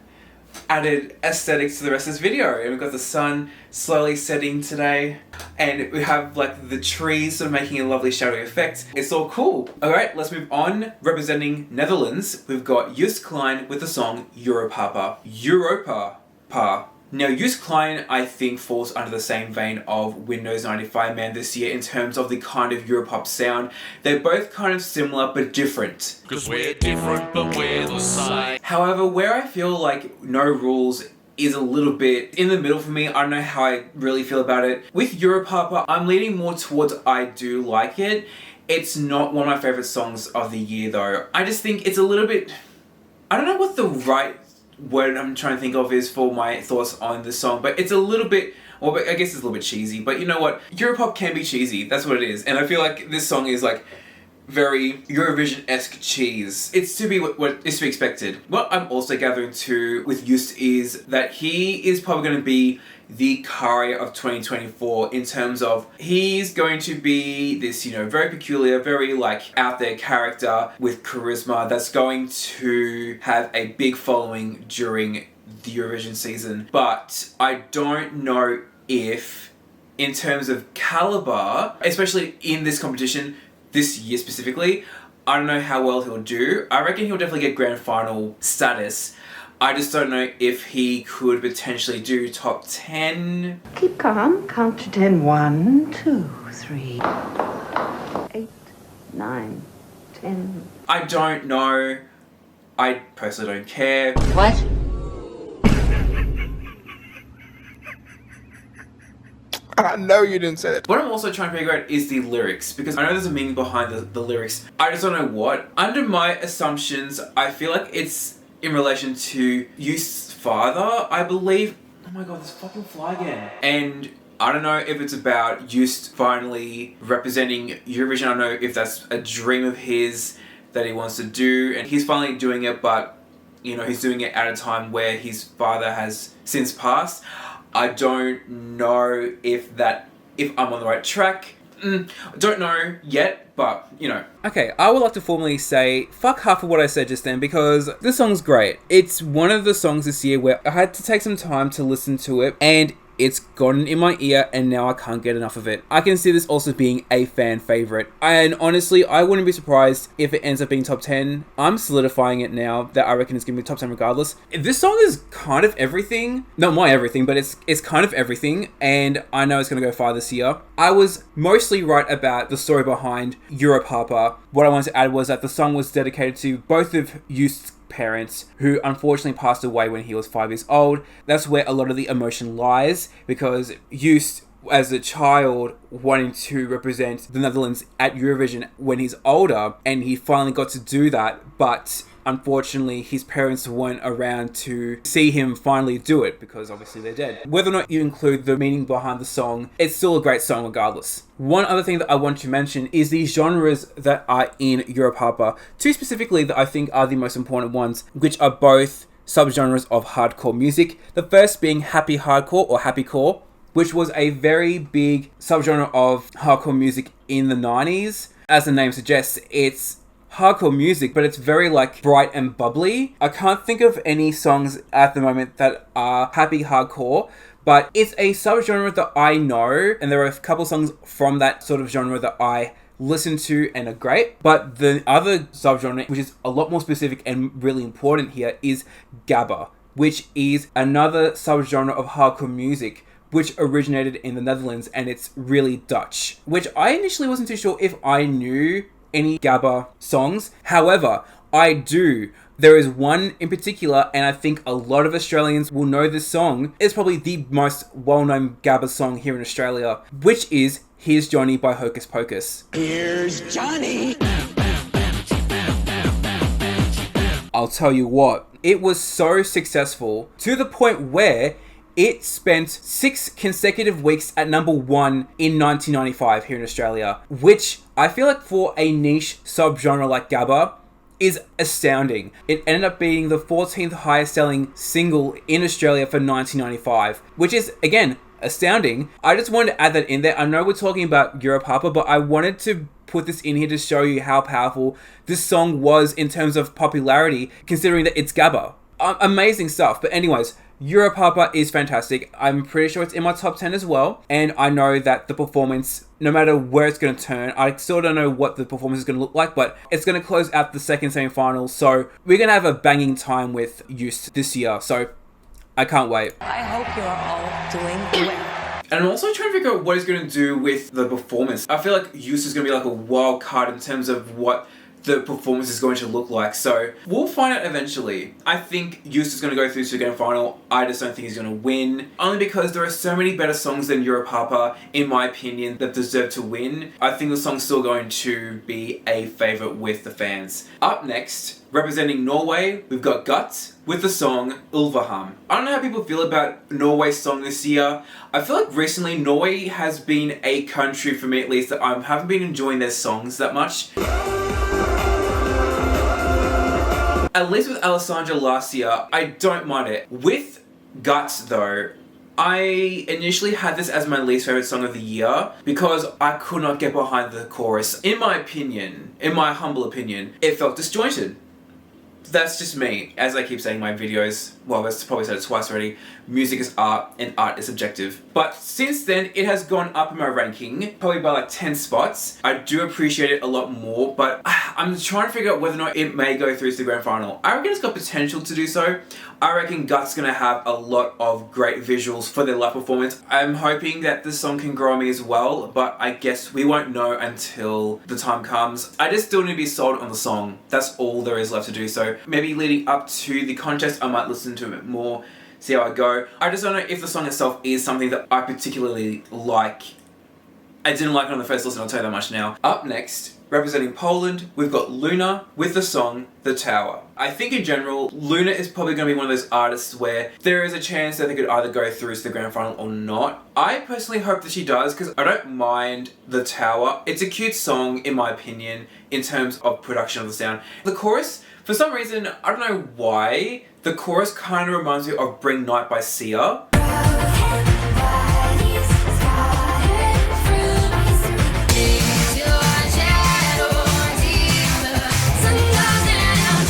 added aesthetics to the rest of this video. And we've got the sun slowly setting today, and we have like the trees sort of making a lovely shadowy effect. It's all cool. Alright, let's move on. Representing Netherlands, we've got Joost Klein with the song Europa. Now, Joost Klein, I think, falls under the same vein of Windows 95 Man this year in terms of the kind of Europop sound. They're both kind of similar but different. Cause we're different but we're the same. However, where I feel like No Rules is a little bit in the middle for me, I don't know how I really feel about it. With Europapa, I'm leaning more towards I do like it. It's not one of my favourite songs of the year though. I just think it's a little bit... I don't know what the right word I'm trying to think of is for my thoughts on this song, but it's a little bit, well, I guess it's a little bit cheesy, but you know what? Europop can be cheesy, that's what it is, and I feel like this song is like very Eurovision-esque cheese. It's to be what is to be expected. What I'm also gathering too with Joost is that he is probably going to be the Kari of 2024 in terms of he's going to be this, you know, very peculiar, very like out there character with charisma that's going to have a big following during the Eurovision season. But I don't know if in terms of caliber, especially in this competition, this year specifically, I don't know how well he'll do. I reckon he'll definitely get grand final status. I just don't know if he could potentially do top 10. Keep calm. Count to 10. 1, 2, 3, 8, 9, 10. I don't know. I personally don't care. What? I know you didn't say that. What I'm also trying to figure out is the lyrics, because I know there's a meaning behind the lyrics. I just don't know what. Under my assumptions, I feel like it's in relation to Youth's father, I believe. Oh my god, this fucking fly again. And I don't know if it's about Youth finally representing Eurovision. I don't know if that's a dream of his that he wants to do, and he's finally doing it, but you know, he's doing it at a time where his father has since passed. I don't know if I'm on the right track. Don't know yet, but you know. Okay, I would like to formally say fuck half of what I said just then, because this song's great. It's one of the songs this year where I had to take some time to listen to it, and it's gotten in my ear and now I can't get enough of it. I can see this also being a fan favorite, and honestly I wouldn't be surprised if it ends up being top 10. I'm solidifying it now that I reckon it's gonna be top 10 regardless. This song is kind of everything. Not my everything, but it's kind of everything, and I know it's gonna go far this year. I was mostly right about the story behind Europapa. What I wanted to add was that the song was dedicated to both of Youth's parents, who unfortunately passed away when he was 5 years old. That's where a lot of the emotion lies, because Youth, as a child, wanting to represent the Netherlands at Eurovision when he's older, and he finally got to do that, but unfortunately his parents weren't around to see him finally do it, because obviously they're dead. Whether or not you include the meaning behind the song, it's still a great song regardless. One other thing that I want to mention is the genres that are in Europapa. Two specifically that I think are the most important ones, which are both subgenres of hardcore music. The first being happy hardcore or happycore, which was a very big subgenre of hardcore music in the 90s. As the name suggests, it's hardcore music, but it's very like bright and bubbly. I can't think of any songs at the moment that are happy hardcore, but it's a subgenre that I know, and there are a couple songs from that sort of genre that I listen to and are great. But the other subgenre, which is a lot more specific and really important here, is gabba, which is another subgenre of hardcore music which originated in the Netherlands, and it's really Dutch, which I initially wasn't too sure if I knew any gabba songs. However, I do. There is one in particular, and I think a lot of Australians will know this song. It's probably the most well-known gabba song here in Australia, which is Here's Johnny by Hocus Pocus. Here's Johnny. I'll tell you what, it was so successful to the point where it spent 6 consecutive weeks at number 1 in 1995 here in Australia, which I feel like for a niche subgenre like gabba is astounding. It ended up being the 14th highest selling single in Australia for 1995, which is, again, astounding. I just wanted to add that in there. I know we're talking about Europapa, but I wanted to put this in here to show you how powerful this song was in terms of popularity, considering that it's gabba. Amazing stuff. But anyways, Europapa is fantastic. I'm pretty sure it's in my top 10 as well. And I know that the performance, no matter where it's going to turn, I still don't know what the performance is going to look like, but it's going to close out the second semi-finals. So we're going to have a banging time with Youth this year. So I can't wait. I hope you're all doing well. And I'm also trying to figure out what he's going to do with the performance. I feel like Youth is going to be like a wild card in terms of what the performance is going to look like, so we'll find out eventually. I think Youth is going to go through to the grand final. I just don't think he's going to win, only because there are so many better songs than Europapa, in my opinion, that deserve to win. I think the song's still going to be a favourite with the fans. Up next, representing Norway, we've got Guts with the song Ulvaham. I don't know how people feel about Norway's song this year. I feel like recently Norway has been a country, for me at least, that I haven't been enjoying their songs that much. At least with Alessandra last year, I don't mind it. With Guts though, I initially had this as my least favourite song of the year because I could not get behind the chorus. In my opinion, in my humble opinion, it felt disjointed. That's just me. As I keep saying in my videos, well, I've probably said it twice already, music is art and art is subjective. But since then, it has gone up in my ranking, probably by like 10 spots. I do appreciate it a lot more, but I'm trying to figure out whether or not it may go through to the grand final. I reckon it's got potential to do so. I reckon Gut's gonna have a lot of great visuals for their live performance. I'm hoping that this song can grow on me as well, but I guess we won't know until the time comes. I just still need to be sold on the song. That's all there is left to do. So maybe leading up to the contest, I might listen to it more, see how I go. I just don't know if the song itself is something that I particularly like. I didn't like it on the first listen, I'll tell you that much now. Up next, representing Poland, we've got Luna with the song The Tower. I think in general, Luna is probably going to be one of those artists where there is a chance that they could either go through to the grand final or not. I personally hope that she does because I don't mind The Tower. It's a cute song in my opinion in terms of production of the sound. The chorus, for some reason, I don't know why, the chorus kind of reminds me of Bring Night by Sia.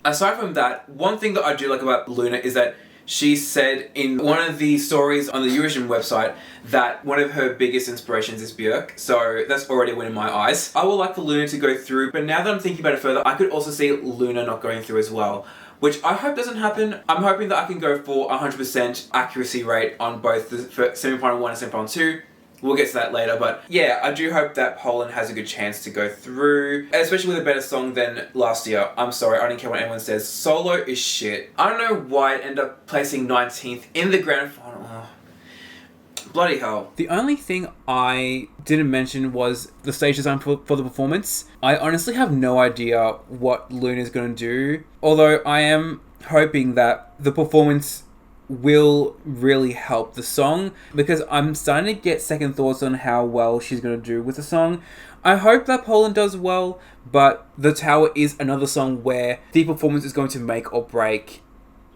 Aside from that, one thing that I do like about Luna is that she said in one of the stories on the Eurovision website that one of her biggest inspirations is Björk, so that's already a win in my eyes. I would like for Luna to go through, but now that I'm thinking about it further, I could also see Luna not going through as well, which I hope doesn't happen. I'm hoping that I can go for 100% accuracy rate on both the semi-final 1 and semi-final 2. We'll get to that later, but yeah, I do hope that Poland has a good chance to go through, especially with a better song than last year. I'm sorry, I don't care what anyone says. Solo is shit. I don't know why it ended up placing 19th in the grand final. Oh. Bloody hell. The only thing I didn't mention was the stage design for the performance. I honestly have no idea what Luna's going to do, although I am hoping that the performance will really help the song because I'm starting to get second thoughts on how well she's going to do with the song. I hope that Poland does well, but The Tower is another song where the performance is going to make or break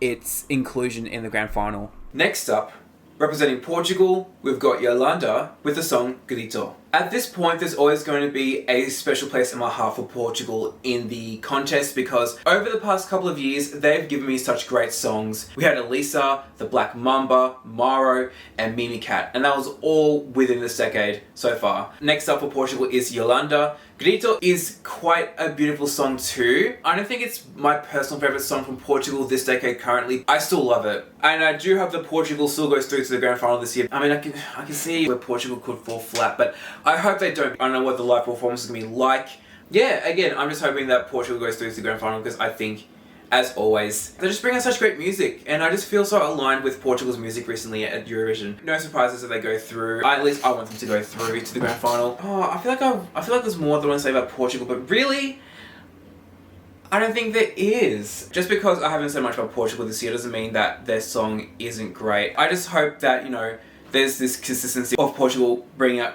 its inclusion in the grand final. Next up, representing Portugal, we've got Yolanda with the song Grito. At this point, there's always going to be a special place in my heart for Portugal in the contest because over the past couple of years, they've given me such great songs. We had Elisa, The Black Mamba, Maro, and Mimi Cat, and that was all within this decade so far. Next up for Portugal is Yolanda. Grito is quite a beautiful song too. I don't think it's my personal favourite song from Portugal this decade currently. I still love it. And I do hope that Portugal still goes through to the grand final this year. I mean, I can see where Portugal could fall flat, but I hope they don't. I don't know what the live performance is going to be like. Yeah, again, I'm just hoping that Portugal goes through to the grand final because I think, as always, they just bring out such great music and I just feel so aligned with Portugal's music recently at Eurovision. No surprises if they go through. At least I want them to go through to the grand final. Oh, I feel like there's more that I want to say about Portugal, but really, I don't think there is. Just because I haven't said much about Portugal this year doesn't mean that their song isn't great. I just hope that, you know, there's this consistency of Portugal bringing out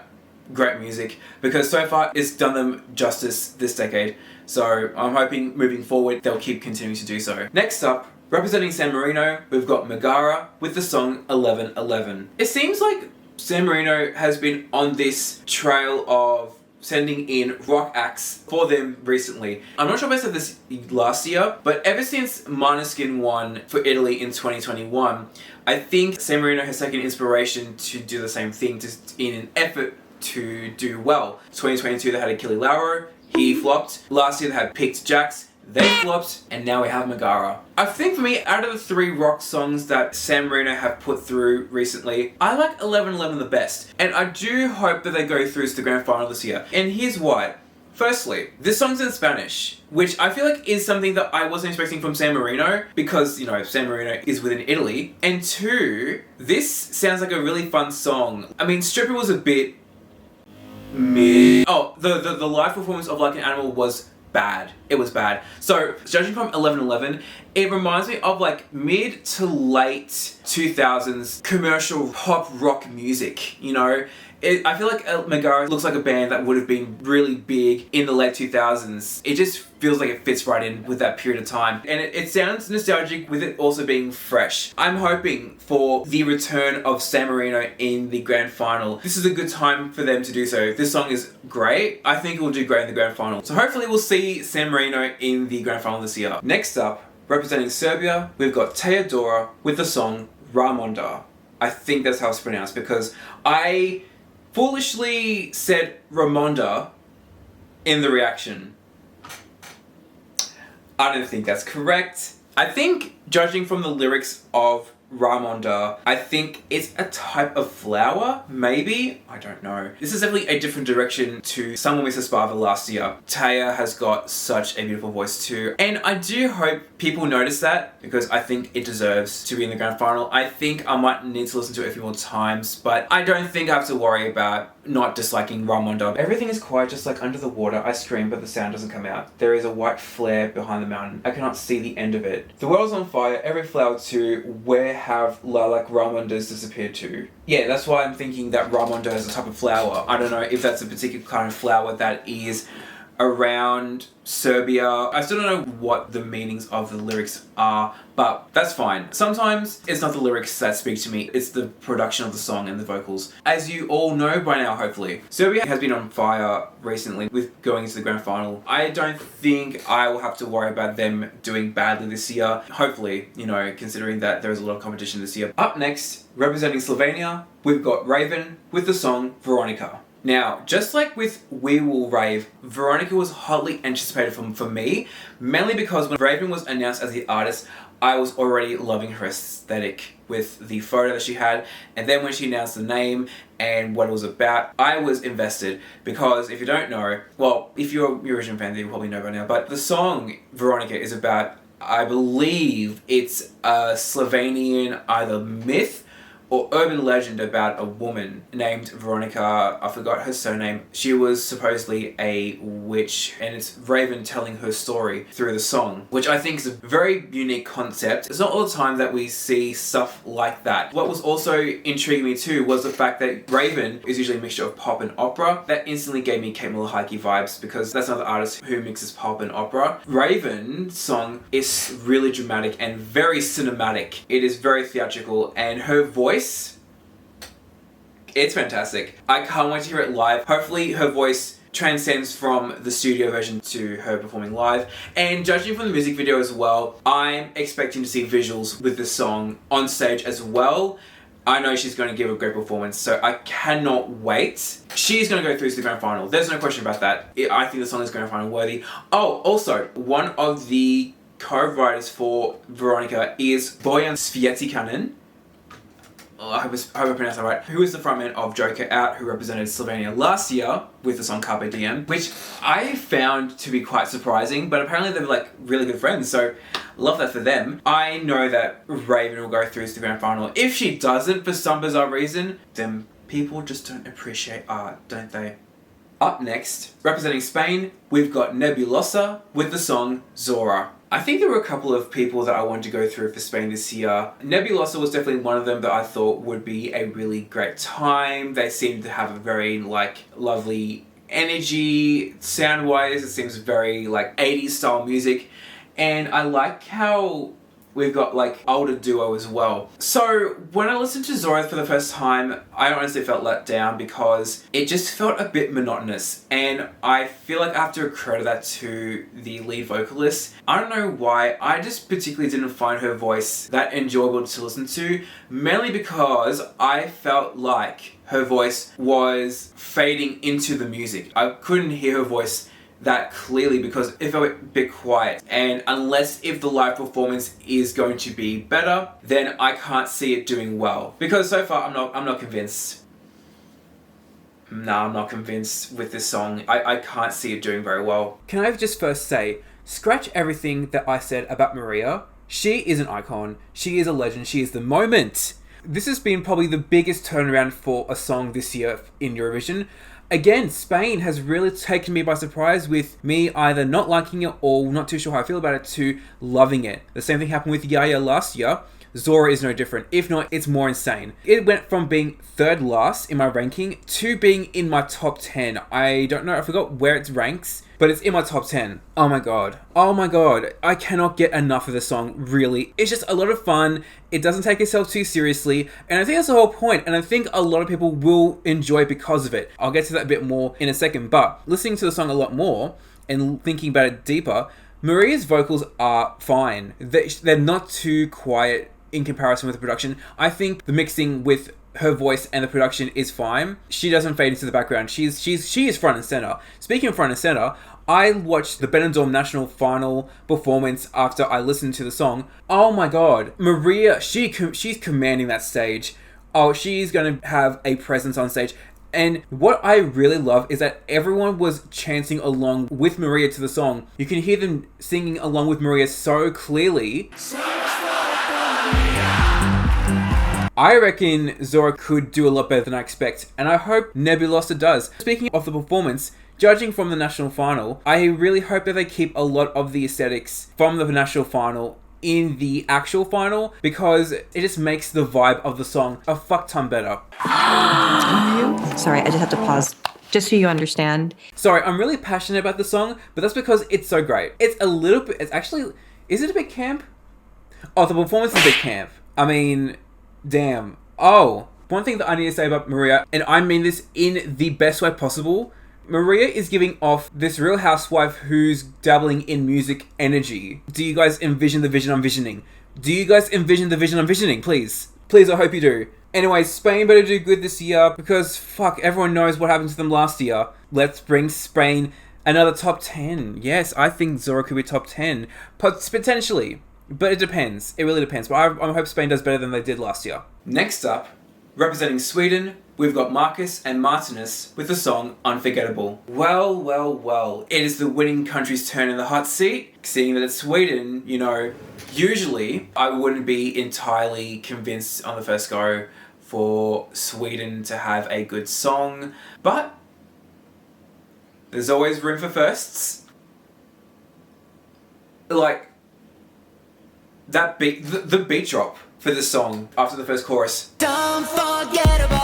great music because so far it's done them justice this decade. So I'm hoping moving forward they'll keep continuing to do so. Next up, representing San Marino, we've got Megara with the song 1111. It seems like San Marino has been on this trail of sending in rock acts for them recently. I'm not sure if I said this last year, but ever since Måneskin won for Italy in 2021, I think San Marino has taken inspiration to do the same thing in an effort to do well. 2022 they had Achille Lauro, he flopped. Last year they had Picked Jacks, they flopped, and now we have Megara. I think for me, out of the 3 rock songs that San Marino have put through recently, I like 1111 the best. And I do hope that they go through to the grand final this year. And here's why. Firstly, this song's in Spanish, which I feel like is something that I wasn't expecting from San Marino because, you know, San Marino is within Italy. And 2, this sounds like a really fun song. I mean, Stripper was a bit mid. Oh, the live performance of Like an Animal was bad. It was bad. So, judging from 1111, it reminds me of like mid to late 2000s commercial pop rock music, you know? I feel like Megara looks like a band that would have been really big in the late 2000s. It just feels like it fits right in with that period of time. And it sounds nostalgic with it also being fresh. I'm hoping for the return of San Marino in the grand final. This is a good time for them to do so. This song is great. I think it will do great in the grand final. So hopefully we'll see San Marino in the grand final this year. Next up, representing Serbia, we've got Teodora with the song Ramonda. I think that's how it's pronounced, because I foolishly said Ramonda in the reaction. I don't think that's correct. I think, judging from the lyrics of Ramonda, I think it's a type of flower, maybe? I don't know. This is definitely a different direction to Someone with Spava last year. Taya has got such a beautiful voice too. And I do hope people notice that, because I think it deserves to be in the grand final. I think I might need to listen to it a few more times, but I don't think I have to worry about not disliking Ramonda. Everything is quiet, just like under the water. I scream, but the sound doesn't come out. There is a white flare behind the mountain. I cannot see the end of it. The world is on fire, every flower too. Where have lilac Ramondas disappeared to? Yeah, that's why I'm thinking that Ramonda is a type of flower. I don't know if that's a particular kind of flower that is around Serbia. I still don't know what the meanings of the lyrics are, but that's fine. Sometimes it's not the lyrics that speak to me, it's the production of the song and the vocals. As you all know by now, hopefully, Serbia has been on fire recently with going into the grand final. I don't think I will have to worry about them doing badly this year. Hopefully, you know, considering that there is a lot of competition this year. Up next, representing Slovenia, we've got Raven with the song Veronica. Now, just like with We Will Rave, Veronica was hotly anticipated for me, mainly because when Raven was announced as the artist, I was already loving her aesthetic with the photo that she had, and then when she announced the name and what it was about, I was invested, because if you don't know, well, if you're a Eurovision fan, then you probably know by now, but the song Veronica is about, I believe it's a Slovenian either myth or urban legend about a woman named Veronica. I forgot her surname. She was supposedly a witch, and it's Raven telling her story through the song, which I think is a very unique concept. It's not all the time that we see stuff like that. What was also intriguing me too was the fact that Raven is usually a mixture of pop and opera. That instantly gave me Kate Mulahaki vibes, because that's another artist who mixes pop and opera. Raven's song is really dramatic and very cinematic. It is very theatrical, and her voice, it's fantastic. I can't wait to hear it live. Hopefully her voice transcends from the studio version to her performing live. And judging from the music video as well, I'm expecting to see visuals with this song on stage as well. I know she's going to give a great performance, so I cannot wait. She's going to go through to the grand final. There's no question about that. I think the song is grand final worthy. Oh, also, one of the co-writers for Veronica is Bojan Svietikanen. I hope I pronounced that right. Who is the frontman of Joker Out, who represented Slovenia last year with the song Carpe Diem, which I found to be quite surprising, but apparently they were like really good friends, so love that for them. I know that Raven will go through to the grand final. If she doesn't, for some bizarre reason, then people just don't appreciate art, don't they? Up next, representing Spain, we've got Nebulosa with the song Zora. I think there were a couple of people that I wanted to go through for Spain this year. Nebulosa was definitely one of them that I thought would be a really great time. They seemed to have a very lovely energy. Sound-wise, it seems very 80s style music. And I like how we've got older duo as well. So when I listened to Zora for the first time, I honestly felt let down because it just felt a bit monotonous, and I feel like I have to credit that to the lead vocalist. I don't know why, I just particularly didn't find her voice that enjoyable to listen to, mainly because I felt like her voice was fading into the music. I couldn't hear her voice that clearly because it felt a bit quiet, and unless if the live performance is going to be better, then I can't see it doing well, because so far I'm not convinced. No, I'm not convinced with this song. I can't see it doing very well. Can I just first say, scratch everything that I said about Maria. She is an icon, she is a legend, she is the moment. This has been probably the biggest turnaround for a song this year in Eurovision. Again, Spain has really taken me by surprise, with me either not liking it or not too sure how I feel about it to loving it. The same thing happened with Yaya last year. Zora is no different. If not, it's more insane. It went from being third last in my ranking to being in my top 10. I don't know, I forgot where it ranks, but it's in my top 10. Oh my god. Oh my god. I cannot get enough of this song, really. It's just a lot of fun. It doesn't take itself too seriously, and I think that's the whole point, and I think a lot of people will enjoy it because of it. I'll get to that a bit more in a second, but listening to the song a lot more and thinking about it deeper, Maria's vocals are fine. They're not too quiet in comparison with the production. I think the mixing with her voice and the production is fine. She doesn't fade into the background. She is front and center. Speaking of front and center, I watched the Benidorm National Final performance after I listened to the song. Oh my god, Maria, she's commanding that stage. Oh, she's gonna have a presence on stage. And what I really love is that everyone was chanting along with Maria to the song. You can hear them singing along with Maria so clearly. I reckon Zora could do a lot better than I expect, and I hope Nebulosa does. Speaking of the performance, judging from the national final, I really hope that they keep a lot of the aesthetics from the national final in the actual final, because it just makes the vibe of the song a fuck ton better. Sorry, I just have to pause. Just so you understand. Sorry, I'm really passionate about the song, but that's because it's so great. It's a little bit, it's actually, is it a bit camp? Oh, the performance is a bit camp. I mean, damn. Oh, one thing that I need to say about Maria, and I mean this in the best way possible, Maria is giving off this real housewife who's dabbling in music energy. Do you guys envision the vision I'm visioning? Do you guys envision the vision I'm visioning? Please. Please, I hope you do. Anyway, Spain better do good this year, because fuck, everyone knows what happened to them last year. Let's bring Spain another top 10. Yes, I think Zora could be top 10. Potentially. But it depends. It really depends. But I hope Spain does better than they did last year. Next up, representing Sweden, we've got Marcus and Martinus with the song Unforgettable. Well, well, well. It is the winning country's turn in the hot seat. Seeing that it's Sweden, you know, usually I wouldn't be entirely convinced on the first go for Sweden to have a good song. But there's always room for firsts. Like, that beat, the beat drop for this song after the first chorus. Unforgettable.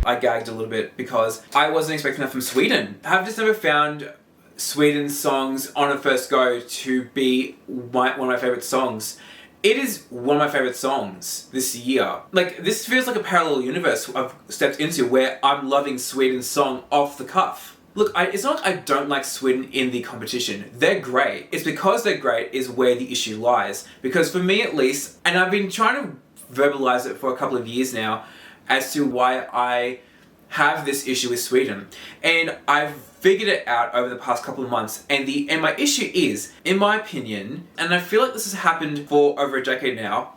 I gagged a little bit because I wasn't expecting that from Sweden. I've just never found Sweden's songs on a first go to be one of my favourite songs. It is one of my favourite songs this year. Like, this feels like a parallel universe I've stepped into where I'm loving Sweden's song off the cuff. Look, it's not like I don't like Sweden in the competition. They're great. It's because they're great is where the issue lies. Because for me at least, and I've been trying to verbalize it for a couple of years now as to why I have this issue with Sweden. And I've figured it out over the past couple of months. And my issue is, in my opinion, and I feel like this has happened for over a decade now,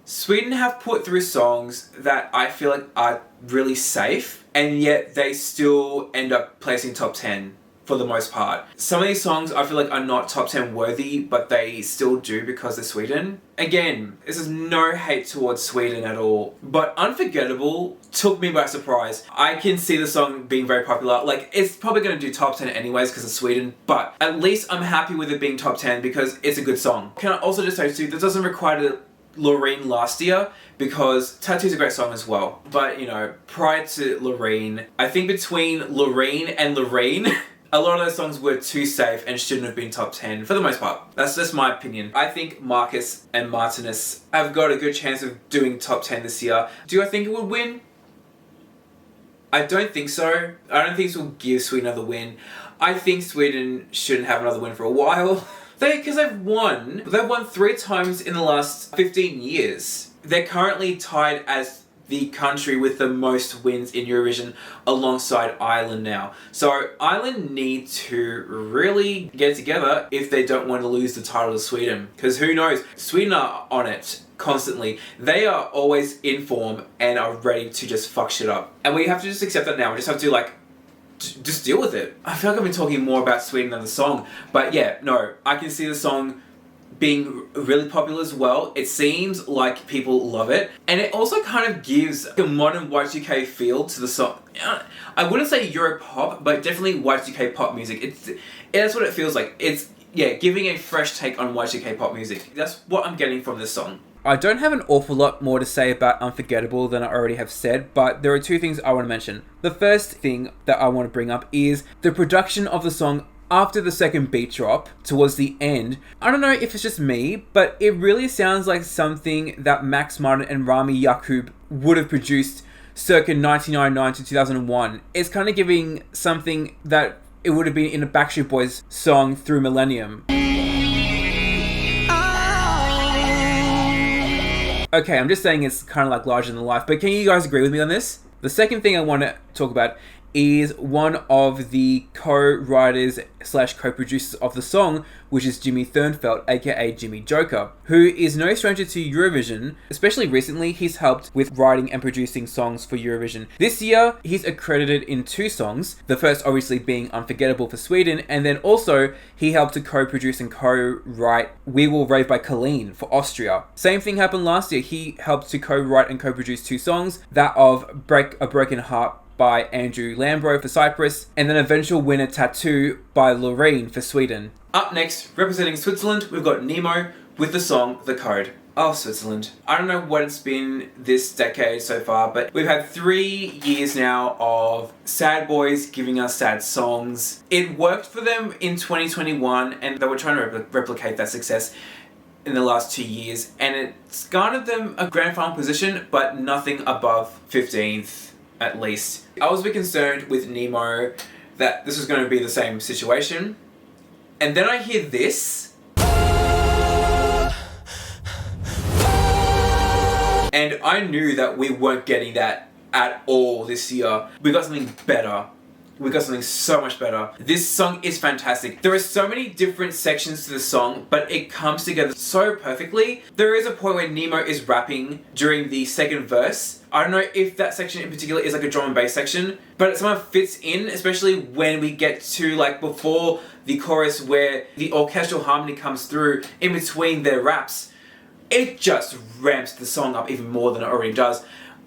Sweden have put through songs that I feel like are really safe, and yet they still end up placing top 10 for the most part. Some of these songs I feel like are not top 10 worthy, but they still do because they're Sweden. Again, this is no hate towards Sweden at all, but Unforgettable took me by surprise. I can see the song being very popular. Like, it's probably going to do top 10 anyways because it's Sweden, but at least I'm happy with it being top 10 because it's a good song. Can I also just say too, this doesn't require Loreen last year, because Tattoo's a great song as well. But, you know, prior to Loreen, I think between Loreen and Loreen, a lot of those songs were too safe and shouldn't have been top 10 for the most part. That's just my opinion. I think Marcus and Martinus have got a good chance of doing top 10 this year. Do I think it would win? I don't think so. I don't think this will give Sweden another win. I think Sweden shouldn't have another win for a while. Because they've won 3 times in the last 15 years. They're currently tied as the country with the most wins in Eurovision alongside Ireland now. So Ireland need to really get together if they don't want to lose the title to Sweden. Because who knows, Sweden are on it constantly. They are always in form and are ready to just fuck shit up. And we have to just accept that now. We just have to just deal with it. I feel like I've been talking more about Sweden than the song, but yeah, no, I can see the song being really popular as well. It seems like people love it, and it also kind of gives a modern Y2K feel to the song. I wouldn't say Euro pop, but definitely Y2K pop music. That's what it feels like. It's, yeah, giving a fresh take on Y2K pop music. That's what I'm getting from this song. I don't have an awful lot more to say about Unforgettable than I already have said, but there are 2 things I want to mention. The first thing that I want to bring up is the production of the song after the second beat drop towards the end. I don't know if it's just me, but it really sounds like something that Max Martin and Rami Yacoub would have produced circa 1999 to 2001. It's kind of giving something that it would have been in a Backstreet Boys song Through Millennium. Okay, I'm just saying it's kind of like larger than life, but can you guys agree with me on this? The second thing I want to talk about is one of the co-writers / co-producers of the song, which is Jimmy Thernfeld, aka Jimmy Joker, who is no stranger to Eurovision. Especially recently, he's helped with writing and producing songs for Eurovision. This year, he's accredited in 2 songs, the first obviously being Unforgettable for Sweden, and then also he helped to co-produce and co-write We Will Rave by Colleen for Austria. Same thing happened last year. He helped to co-write and co-produce 2 songs, that of A Broken Heart by Andrew Lambro for Cyprus, and then eventual winner Tattoo by Loreen for Sweden. Up next, representing Switzerland, we've got Nemo with the song The Code. Oh, Switzerland. I don't know what it's been this decade so far, but we've had 3 years now of sad boys giving us sad songs. It worked for them in 2021, and they were trying to replicate that success in the last 2 years, and it's garnered them a grand final position, but nothing above 15th. At least. I was a bit concerned with Nemo that this was going to be the same situation. And then I hear this. And I knew that we weren't getting that at all this year. We got something better. We got something so much better. This song is fantastic. There are so many different sections to the song, but it comes together so perfectly. There is a point where Nemo is rapping during the second verse. I don't know if that section in particular is like a drum and bass section, but it somehow fits in, especially when we get to like before the chorus where the orchestral harmony comes through in between their raps. It just ramps the song up even more than it already does.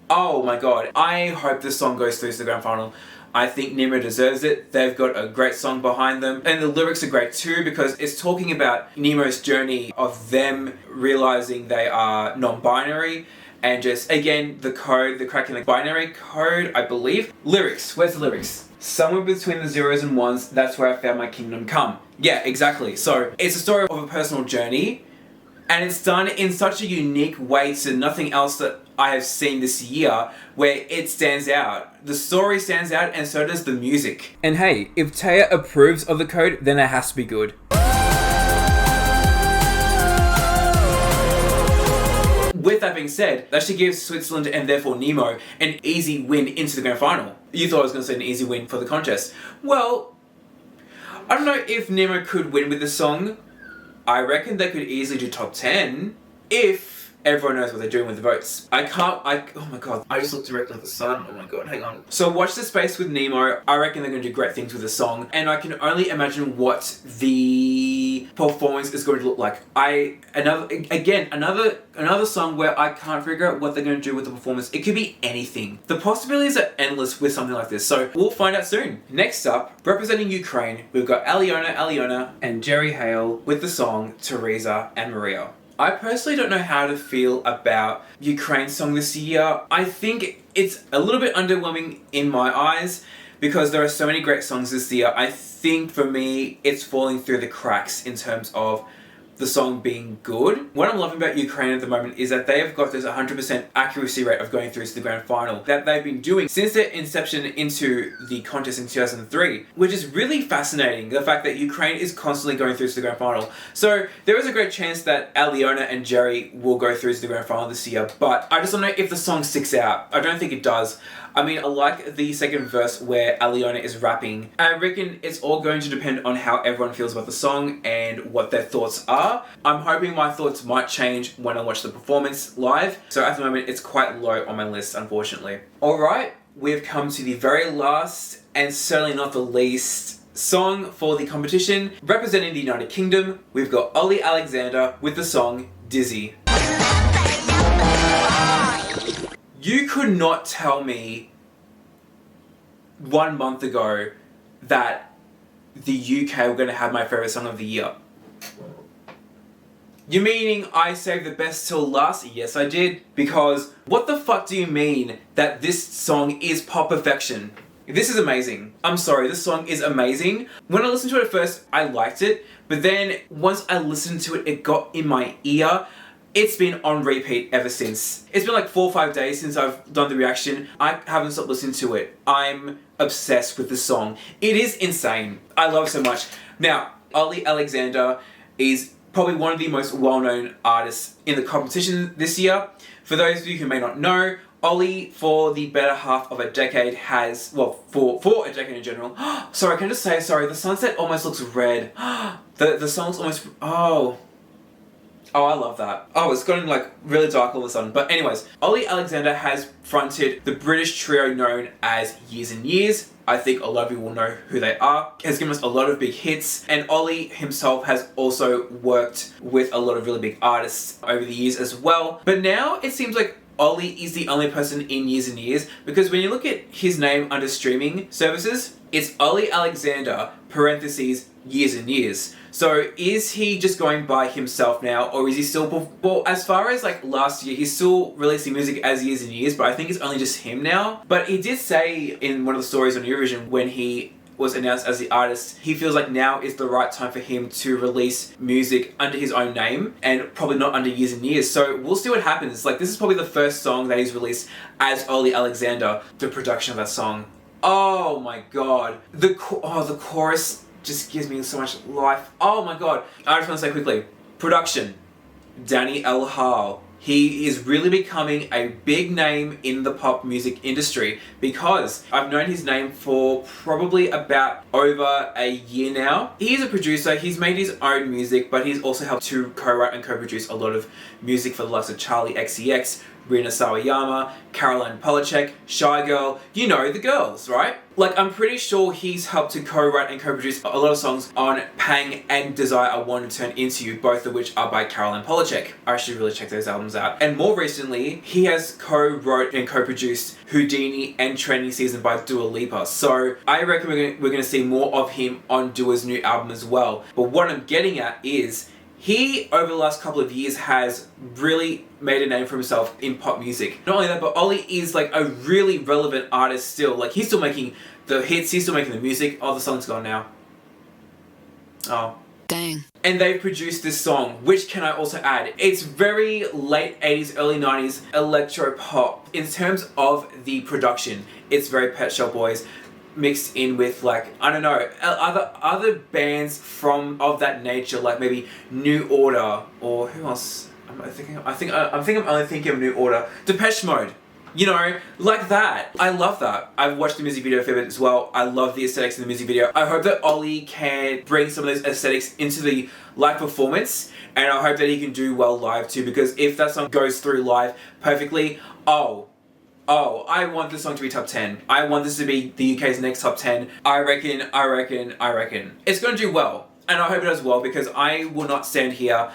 Oh my god, I hope this song goes through to the grand final. I think Nemo deserves it. They've got a great song behind them. And the lyrics are great too, because it's talking about Nemo's journey of them realizing they are non-binary, and just, again, the cracking the binary code, I believe. Lyrics, where's the lyrics? Somewhere between the zeros and ones, that's where I found my kingdom come. Yeah, exactly. So, it's a story of a personal journey, and it's done in such a unique way to nothing else that I have seen this year, where it stands out. The story stands out, and so does the music. And hey, if Taya approves of the code, then it has to be good. With that being said, that should give Switzerland and therefore Nemo an easy win into the grand final. You thought I was going to say an easy win for the contest. Well, I don't know if Nemo could win with the song. I reckon they could easily do top 10 if everyone knows what they're doing with the votes. Oh my god, I just looked directly at the sun. Oh my god, hang on. So watch the space with Nemo. I reckon they're going to do great things with the song, and I can only imagine what the performance is going to look like. Another song where I can't figure out what they're going to do with the performance. It could be anything. The possibilities are endless with something like this, so we'll find out soon. Next up, representing Ukraine, we've got Aliona, and Jerry Hale with the song Teresa and Maria. I personally don't know how to feel about Ukraine's song this year. I think it's a little bit underwhelming in my eyes because there are so many great songs this year. I think for me, it's falling through the cracks in terms of the song being good. What I'm loving about Ukraine at the moment is that they have got this 100% accuracy rate of going through to the grand final that they've been doing since their inception into the contest in 2003, which is really fascinating, the fact that Ukraine is constantly going through to the grand final. So there is a great chance that Aliona and Jerry will go through to the grand final this year, but I just don't know if the song sticks out. I don't think it does. I mean, I like the second verse where Aliona is rapping. I reckon it's all going to depend on how everyone feels about the song and what their thoughts are. I'm hoping my thoughts might change when I watch the performance live. So at the moment, it's quite low on my list, unfortunately. Alright, we've come to the very last, and certainly not the least, song for the competition. Representing the United Kingdom, we've got Ollie Alexander with the song Dizzy. You could not tell me 1 month ago that the UK were going to have my favourite song of the year. You meaning I saved the best till last? Yes, I did. Because what the fuck do you mean that this song is pop perfection? This is amazing. I'm sorry, this song is amazing. When I listened to it at first, I liked it. But then once I listened to it, it got in my ear. It's been on repeat ever since. It's been like 4 or 5 days since I've done the reaction. I haven't stopped listening to it. I'm obsessed with the song. It is insane. I love it so much. Now, Ollie Alexander is probably one of the most well-known artists in the competition this year. For those of you who may not know, Ollie, for the better half of a decade has, well, for a decade in general, sorry, can I just say, sorry, the sunset almost looks red. The song's almost, oh, I love that. Oh, it's gotten like really dark all of a sudden. But anyways, Ollie Alexander has fronted the British trio known as Years and Years. I think a lot of you will know who they are. Has given us a lot of big hits, and Ollie himself has also worked with a lot of really big artists over the years as well. But now it seems like Ollie is the only person in Years and Years, because when you look at his name under streaming services, it's Ollie Alexander, parentheses, Years and Years. So is he just going by himself now, or is he still, well, as far as like last year, he's still releasing music as Years and Years, but I think it's only just him now. But he did say in one of the stories on Eurovision when he was announced as the artist, he feels like now is the right time for him to release music under his own name and probably not under Years and Years. So we'll see what happens. Like, this is probably the first song that he's released as Ollie Alexander. The production of that song, oh my god, the chorus just gives me so much life. Oh my god. I just want to say quickly, production, Danny L. Hall. He is really becoming a big name in the pop music industry, because I've known his name for probably about over a year now. He is a producer, he's made his own music, but he's also helped to co-write and co-produce a lot of music for the likes of Charlie XCX, Rina Sawayama, Caroline Polachek, Shy Girl, you know the girls, right? Like, I'm pretty sure he's helped to co-write and co-produce a lot of songs on Pang and Desire I Want to Turn Into You, both of which are by Caroline Polachek. I should really check those albums out. And more recently, he has co-wrote and co-produced Houdini and Training Season by Dua Lipa. So I reckon we're going to see more of him on Dua's new album as well. But what I'm getting at is, he, over the last couple of years, has really made a name for himself in pop music. Not only that, but Ollie is like a really relevant artist still. Like, he's still making the hits, he's still making the music. Oh, the song's gone now. Oh. Dang. And they produced this song, which can I also add, it's very late 80s, early 90s electro pop. In terms of the production, it's very Pet Shop Boys mixed in with, like, I don't know, other bands of that nature, like maybe New Order, or who else am I thinking of? I'm only thinking of New Order. Depeche Mode, you know, like that. I love that. I've watched the music video for it as well. I love the aesthetics in the music video. I hope that Ollie can bring some of those aesthetics into the live performance, and I hope that he can do well live too, because if that song goes through live perfectly, oh, I want this song to be top 10. I want this to be the UK's next top 10. I reckon. It's going to do well. And I hope it does well, because I will not stand here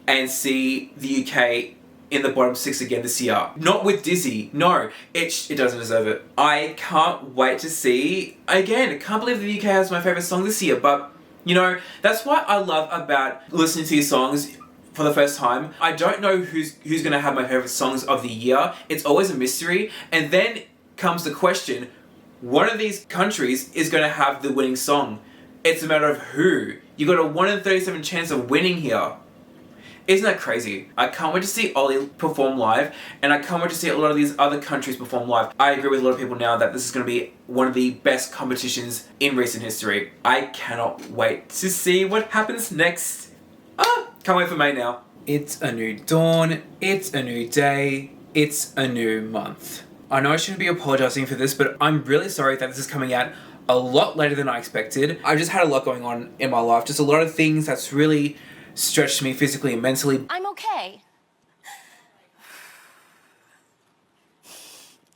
and see the UK in the bottom 6 again this year. Not with Dizzy. No, it doesn't deserve it. I can't wait to see. Again, I can't believe the UK has my favourite song this year, but, you know, that's what I love about listening to these songs for the first time. I don't know who's going to have my favourite songs of the year. It's always a mystery. And then comes the question, one of these countries is going to have the winning song. It's a matter of who. You got a 1 in 37 chance of winning here. Isn't that crazy? I can't wait to see Ollie perform live, and I can't wait to see a lot of these other countries perform live. I agree with a lot of people now that this is going to be one of the best competitions in recent history. I cannot wait to see what happens next. Can't wait for May now. It's a new dawn, it's a new day, it's a new month. I know I shouldn't be apologising for this, but I'm really sorry that this is coming out a lot later than I expected. I just had a lot going on in my life, just a lot of things that's really stretched me physically and mentally. I'm okay.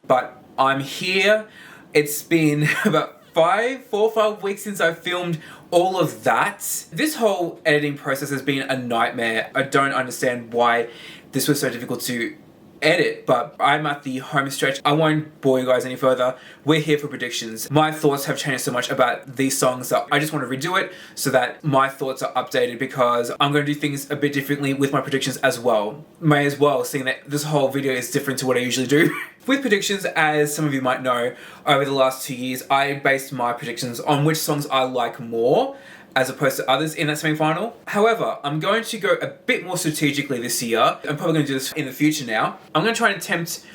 But I'm here. It's been about 4 or 5 weeks since I filmed all of that. This whole editing process has been a nightmare. I don't understand why this was so difficult to edit, but I'm at the home stretch. I won't bore you guys any further. We're here for predictions. My thoughts have changed so much about these songs that I just want to redo it so that my thoughts are updated, because I'm going to do things a bit differently with my predictions as well. May as well, seeing that this whole video is different to what I usually do. With predictions, as some of you might know, over the last 2 years, I based my predictions on which songs I like more, as opposed to others in that semi-final. However, I'm going to go a bit more strategically this year. I'm probably going to do this in the future now. I'm going to try and attempt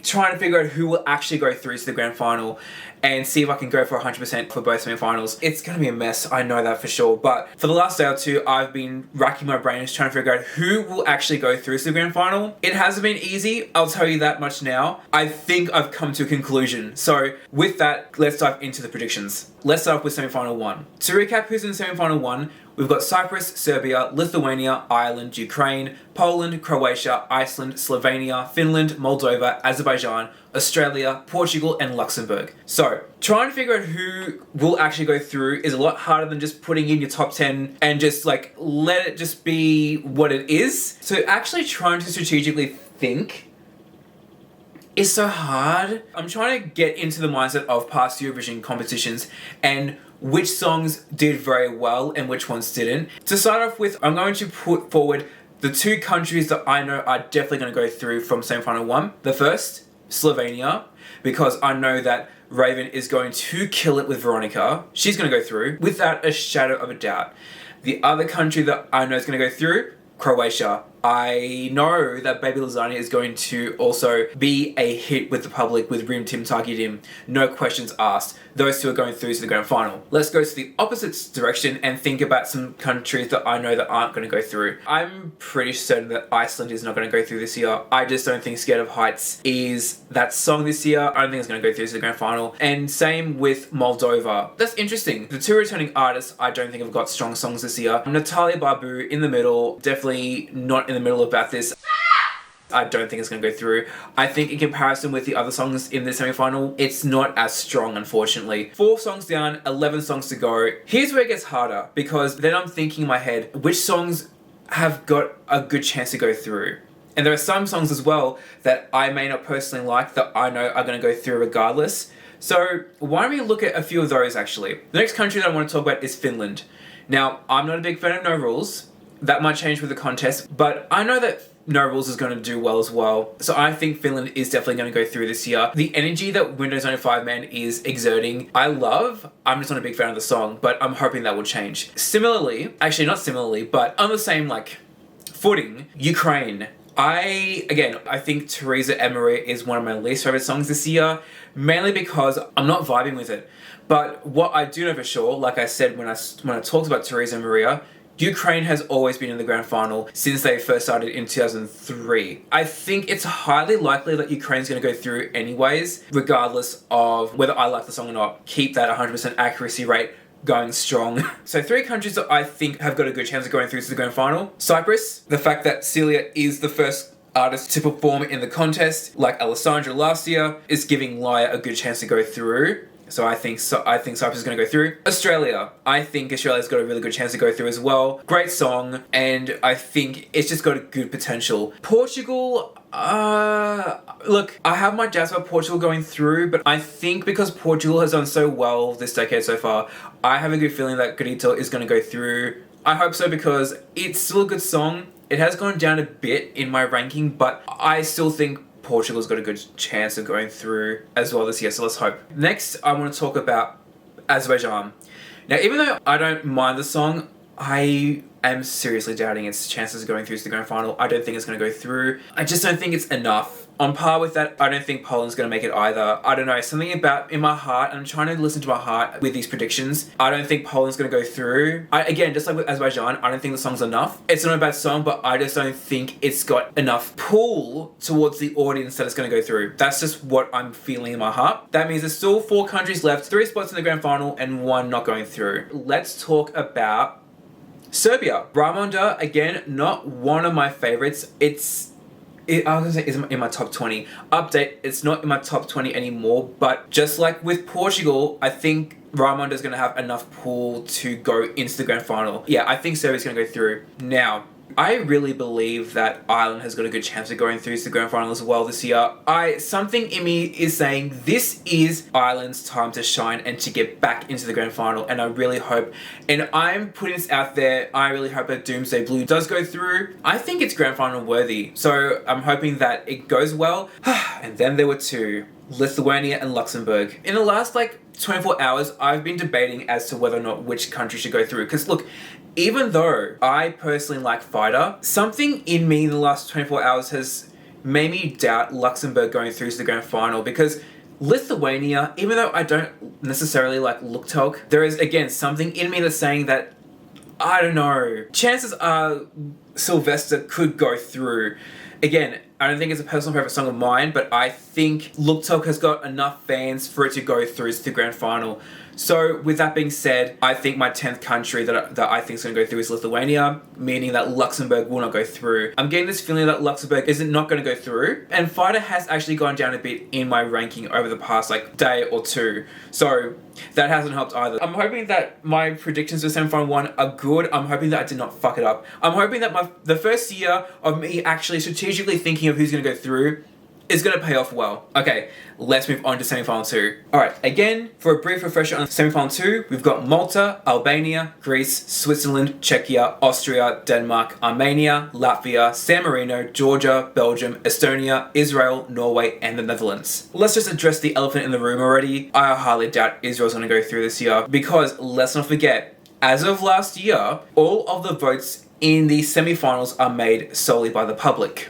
trying to figure out who will actually go through to the grand final and see if I can go for 100% for both semi-finals. It's going to be a mess, I know that for sure, but for the last day or two, I've been racking my brains trying to figure out who will actually go through to the grand final. It hasn't been easy, I'll tell you that much now. I think I've come to a conclusion. So with that, let's dive into the predictions. Let's start off with semi-final 1. To recap who's in semi-final 1, we've got Cyprus, Serbia, Lithuania, Ireland, Ukraine, Poland, Croatia, Iceland, Slovenia, Finland, Moldova, Azerbaijan, Australia, Portugal, and Luxembourg. So, trying to figure out who will actually go through is a lot harder than just putting in your top 10 and just like let it just be what it is. So actually trying to strategically think is so hard. I'm trying to get into the mindset of past Eurovision competitions and which songs did very well and which ones didn't. To start off with, I'm going to put forward the 2 countries that I know are definitely going to go through from semi-final 1. The first, Slovenia, because I know that Raven is going to kill it with Veronica. She's going to go through without a shadow of a doubt. The other country that I know is going to go through, Croatia. I know that Baby Lasagna is going to also be a hit with the public with Tim Tagi Dim. No questions asked. Those 2 are going through to the grand final. Let's go to the opposite direction and think about some countries that I know that aren't going to go through. I'm pretty certain that Iceland is not going to go through this year. I just don't think Scared of Heights is that song this year. I don't think it's going to go through to the grand final. And same with Moldova. That's interesting. The 2 returning artists I don't think have got strong songs this year. Natalia Barbu in the middle, definitely not in the middle about this. I don't think it's going to go through. I think in comparison with the other songs in the semi-final, it's not as strong, unfortunately. 4 songs down, 11 songs to go. Here's where it gets harder, because then I'm thinking in my head, which songs have got a good chance to go through? And there are some songs as well that I may not personally like that I know are going to go through regardless. So why don't we look at a few of those actually? The next country that I want to talk about is Finland. Now, I'm not a big fan of No Rules. That might change with the contest, but I know that No Rules is going to do well as well. So I think Finland is definitely going to go through this year. The energy that Windows 95 Man is exerting, I love. I'm just not a big fan of the song, but I'm hoping that will change. Similarly, actually not similarly, but on the same like footing, Ukraine. I think Teresa and Maria is one of my least favorite songs this year, mainly because I'm not vibing with it. But what I do know for sure, like I said when I talked about Teresa and Maria, Ukraine has always been in the grand final since they first started in 2003. I think it's highly likely that Ukraine's going to go through anyways, regardless of whether I like the song or not. Keep that 100% accuracy rate going strong. So 3 countries that I think have got a good chance of going through to the grand final. Cyprus, the fact that Celia is the first artist to perform in the contest, like Alessandra last year, is giving Laia a good chance to go through. So I think Cyprus is going to go through. Australia. I think Australia's got a really good chance to go through as well. Great song, and I think it's just got a good potential. Portugal, look, I have my doubts about Portugal going through, but I think because Portugal has done so well this decade so far, I have a good feeling that Grito is going to go through. I hope so because it's still a good song. It has gone down a bit in my ranking, but I still think Portugal's got a good chance of going through as well this year, so let's hope. Next, I want to talk about Azerbaijan. Now, even though I don't mind the song, I am seriously doubting its chances of going through to the grand final. I don't think it's going to go through. I just don't think it's enough. On par with that, I don't think Poland's going to make it either. I don't know, something about in my heart, I'm trying to listen to my heart with these predictions. I don't think Poland's going to go through. Again, just like with Azerbaijan, I don't think the song's enough. It's not a bad song, but I just don't think it's got enough pull towards the audience that it's going to go through. That's just what I'm feeling in my heart. That means there's still 4 countries left, 3 spots in the grand final, and 1 not going through. Let's talk about Serbia. Ramonda, again, not one of my favorites. I was going to say it's in my top 20. Update, it's not in my top 20 anymore, but just like with Portugal, I think Ramonda is going to have enough pull to go into the grand final. Yeah, I think Serbia's going to go through. Now, I really believe that Ireland has got a good chance of going through to the grand final as well this year. Something in me is saying this is Ireland's time to shine and to get back into the grand final, and I really hope, and I'm putting this out there, I really hope that Doomsday Blue does go through. I think it's grand final worthy, so I'm hoping that it goes well. And then there were 2, Lithuania and Luxembourg. In the last 24 hours, I've been debating as to whether or not which country should go through, because look, even though I personally like Fighter, something in me in the last 24 hours has made me doubt Luxembourg going through to the grand final, because Lithuania, even though I don't necessarily like Luktelk, there is again something in me that's saying that, I don't know, chances are Sylvester could go through. Again, I don't think it's a personal favourite song of mine, but I think Luktelk has got enough fans for it to go through to the grand final. So with that being said, I think my 10th country that I think is going to go through is Lithuania, meaning that Luxembourg will not go through. I'm getting this feeling that Luxembourg isn't not going to go through, and Fighter has actually gone down a bit in my ranking over the past like day or two. So that hasn't helped either. I'm hoping that my predictions for semi-final 1 are good. I'm hoping that I did not fuck it up. I'm hoping that the first year of me actually strategically thinking of who's going to go through is going to pay off well. Okay, let's move on to semi-final 2. Alright, again, for a brief refresher on semi-final 2, we've got Malta, Albania, Greece, Switzerland, Czechia, Austria, Denmark, Armenia, Latvia, San Marino, Georgia, Belgium, Estonia, Israel, Norway, and the Netherlands. Let's just address the elephant in the room already. I highly doubt Israel's going to go through this year, because let's not forget, as of last year, all of the votes in the semi-finals are made solely by the public.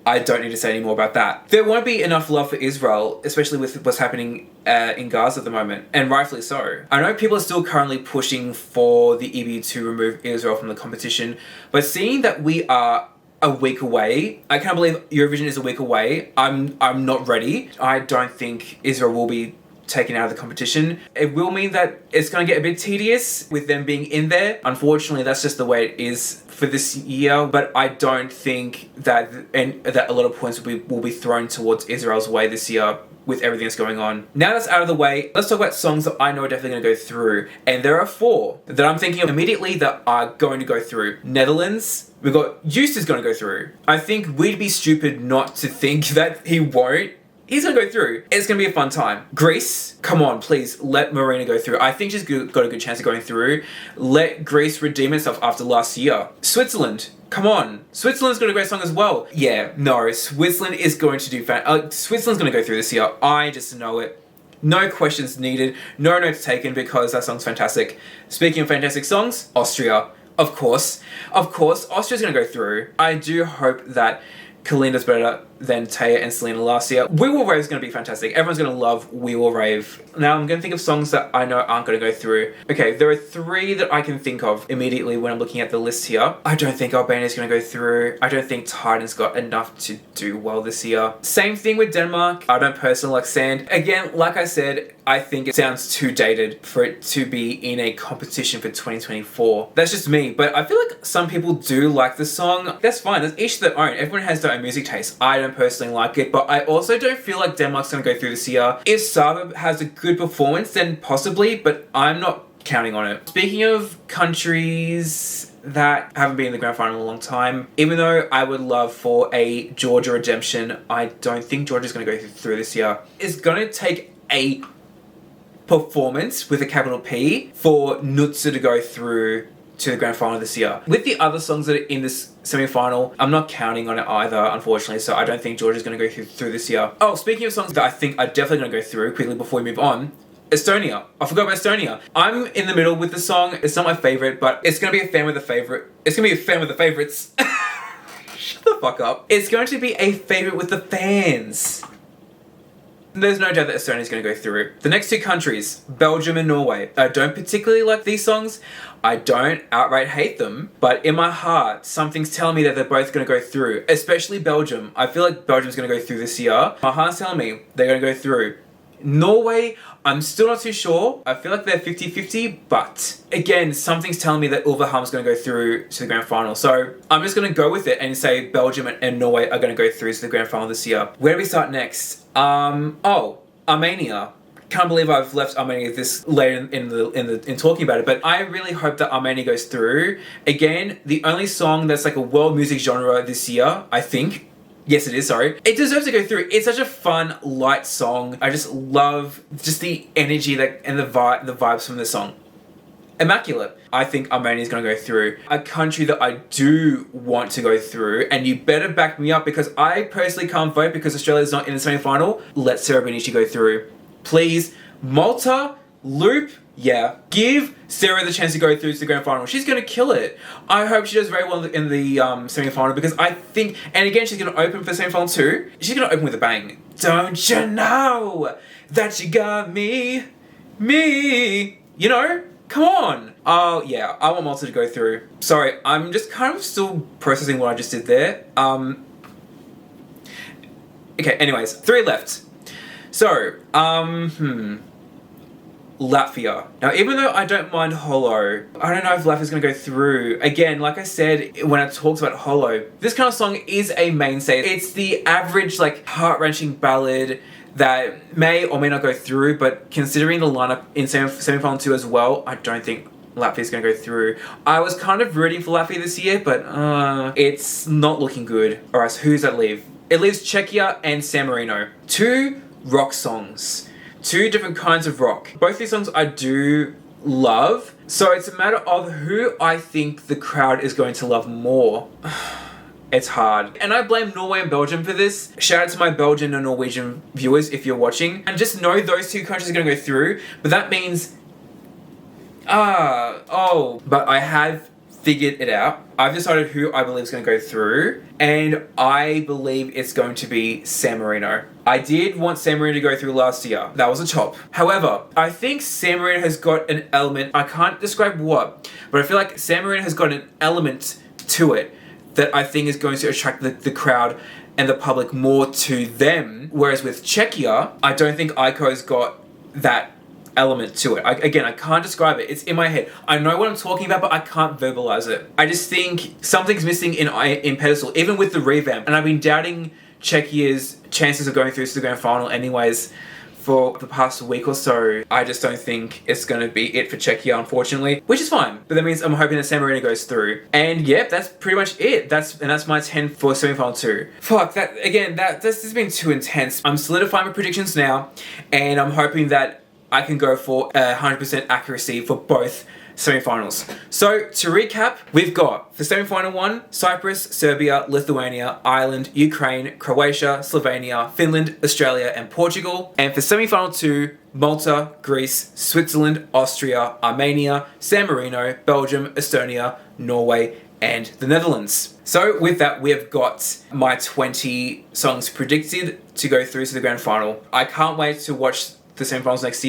I don't need to say any more about that. There won't be enough love for Israel, especially with what's happening in Gaza at the moment, and rightfully so. I know people are still currently pushing for the EB to remove Israel from the competition, but seeing that we are a week away, I can't believe Eurovision is a week away. I'm not ready. I don't think Israel will be taken out of the competition. It will mean that it's going to get a bit tedious with them being in there. Unfortunately, that's just the way it is for this year, but I don't think that a lot of points will be thrown towards Israel's way this year with everything that's going on. Now that's out of the way, let's talk about songs that I know are definitely going to go through. And there are 4 that I'm thinking of immediately that are going to go through. Netherlands, we've got Eustace is going to go through. I think we'd be stupid not to think that he won't. He's gonna go through. It's gonna be a fun time. Greece, come on, please, let Marina go through. I think she's got a good chance of going through. Let Greece redeem itself after last year. Switzerland, come on. Switzerland's got a great song as well. Yeah, no, Switzerland is going to do Switzerland's gonna go through this year. I just know it. No questions needed, no notes taken, because that song's fantastic. Speaking of fantastic songs, Austria. Of course, Austria's gonna go through. I do hope that Kalina does better than Taya and Selena last year. We Will Rave is going to be fantastic. Everyone's going to love We Will Rave. Now I'm going to think of songs that I know aren't going to go through. Okay, there are 3 that I can think of immediately when I'm looking at the list here. I don't think Albania is going to go through. I don't think Titan's got enough to do well this year. Same thing with Denmark. I don't personally like Sand. Again, like I said, I think it sounds too dated for it to be in a competition for 2024. That's just me, but I feel like some people do like the song. That's fine, that's each their own. Everyone has their own music taste. I don't personally like it, but I also don't feel like Denmark's gonna go through this year. If Saba has a good performance, then possibly, but I'm not counting on it. Speaking of countries that haven't been in the grand final in a long time, even though I would love for a Georgia redemption, I don't think Georgia's gonna go through this year. It's gonna take a performance with a capital P for Nutsa to go through to the grand final this year. With the other songs that are in this semi-final, I'm not counting on it either, unfortunately, so I don't think Georgia's going to go through this year. Oh, speaking of songs that I think are definitely going to go through, quickly before we move on, Estonia. I forgot about Estonia. I'm in the middle with the song. It's not my favorite, but it's going to be a fan with a favorite. It's going to be a fan with the favorites. Shut the fuck up. It's going to be a favorite with the fans. There's no doubt that Estonia is going to go through. The next 2 countries, Belgium and Norway. I don't particularly like these songs. I don't outright hate them, but in my heart, something's telling me that they're both going to go through, especially Belgium. I feel like Belgium's going to go through this year. My heart's telling me they're going to go through. Norway, I'm still not too sure. I feel like they're 50-50, but again, something's telling me that Ulverham's going to go through to the grand final. So I'm just going to go with it and say Belgium and Norway are going to go through to the grand final this year. Where do we start next? Armenia. Can't believe I've left Armenia this late in talking about it, but I really hope that Armenia goes through. Again, the only song that's like a world music genre this year, I think. Yes, it is, sorry. It deserves to go through. It's such a fun, light song. I just love just the energy and the vibes from the song. Immaculate. I think Armenia is going to go through. A country that I do want to go through, and you better back me up because I personally can't vote because Australia's not in the semi-final. Let Sarah Benici go through. Please. Malta, Loop, Yeah. Give Sarah the chance to go through to the grand final. She's going to kill it. I hope she does very well in the semi-final, because I think, and again, she's going to open for semi-final too. She's going to open with a bang. Don't you know that you got me? You know? Come on. Oh, yeah. I want Malta to go through. Sorry, I'm just kind of still processing what I just did there. Okay, anyways. 3 left. So, Latvia. Now, even though I don't mind Holo, I don't know if Latvia's going to go through. Again, like I said, when I talked about Holo, this kind of song is a mainstay. It's the average, like, heart-wrenching ballad that may or may not go through, but considering the lineup in semi-final 2 as well, I don't think Latvia's going to go through. I was kind of rooting for Latvia this year, but it's not looking good. Alright, so who's that leave? It leaves Czechia and San Marino. 2 rock songs. 2 different kinds of rock. Both these songs I do love, so it's a matter of who I think the crowd is going to love more. It's hard. And I blame Norway and Belgium for this. Shout out to my Belgian and Norwegian viewers if you're watching. And just know those 2 countries are going to go through, but that means... but I have figured it out. I've decided who I believe is going to go through, and I believe it's going to be San Marino. I did want San Marino to go through last year. That was a chop. However, I think San Marino has got an element, I can't describe what, but I feel like San Marino has got an element to it that I think is going to attract the crowd and the public more to them. Whereas with Czechia, I don't think Jako has got that element to it. Again, I can't describe it. It's in my head. I know what I'm talking about, but I can't verbalize it. I just think something's missing in Pedestal, even with the revamp. And I've been doubting Czechia's chances of going through to the grand final anyways for the past week or so. I just don't think it's going to be it for Czechia, unfortunately, which is fine. But that means I'm hoping that San Marino goes through. And yep, that's pretty much it. That's my 10 for semi-final 2. Fuck, this has been too intense. I'm solidifying my predictions now, and I'm hoping that I can go for 100% accuracy for both semi-finals. So, to recap, we've got, for semi-final 1, Cyprus, Serbia, Lithuania, Ireland, Ukraine, Croatia, Slovenia, Finland, Australia, and Portugal. And for semi-final 2, Malta, Greece, Switzerland, Austria, Armenia, San Marino, Belgium, Estonia, Norway, and the Netherlands. So with that, we have got my 20 songs predicted to go through to the grand final. I can't wait to watch the semi-finals next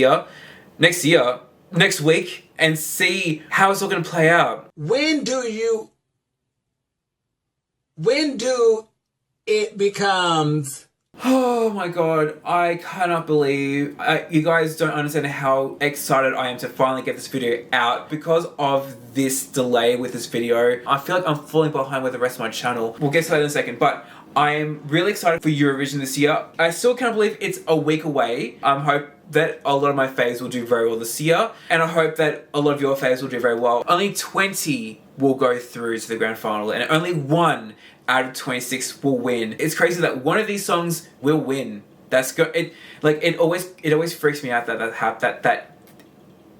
week, and see how it's all going to play out. When do it becomes... Oh my god, I cannot believe... you guys don't understand how excited I am to finally get this video out. Because of this delay with this video, I feel like I'm falling behind with the rest of my channel. We'll get to that in a second, but I am really excited for Eurovision this year. I still can't believe it's a week away. I hope that a lot of my faves will do very well this year, and I hope that a lot of your faves will do very well. Only 20 will go through to the grand final, and only 1 out of 26 will win. It's crazy that one of these songs will win. That's good. It always freaks me out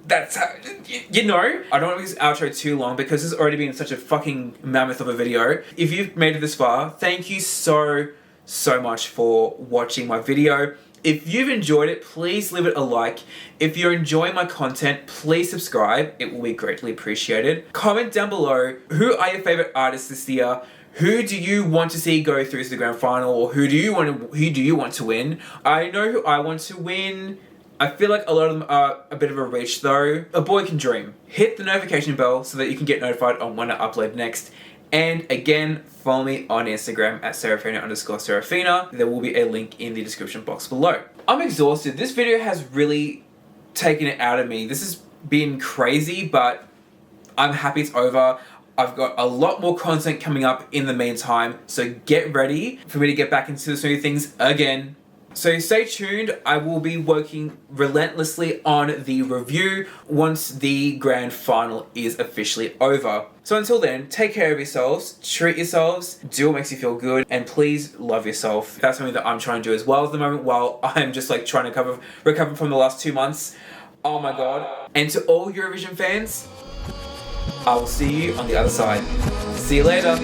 that's how, you know. I don't want to make this outro too long because it's already been such a fucking mammoth of a video. If you've made it this far, thank you so much for watching my video. If you've enjoyed it, please leave it a like. If you're enjoying my content, please subscribe. It will be greatly appreciated. Comment down below, who are your favorite artists this year? Who do you want to see go through to the grand final, or who do you want to win? I know who I want to win. I feel like a lot of them are a bit of a reach though. A boy can dream. Hit the notification bell so that you can get notified on when I upload next. And again, follow me on Instagram at Serafina_Serafina. There will be a link in the description box below. I'm exhausted. This video has really taken it out of me. This has been crazy, but I'm happy it's over. I've got a lot more content coming up in the meantime, so get ready for me to get back into the swing of things again. So stay tuned. I will be working relentlessly on the review once the grand final is officially over. So until then, take care of yourselves, treat yourselves, do what makes you feel good, and please love yourself. That's something that I'm trying to do as well at the moment while I'm just like trying to recover from the last 2 months. Oh my god. And to all Eurovision fans, I will see you on the other side. See you later.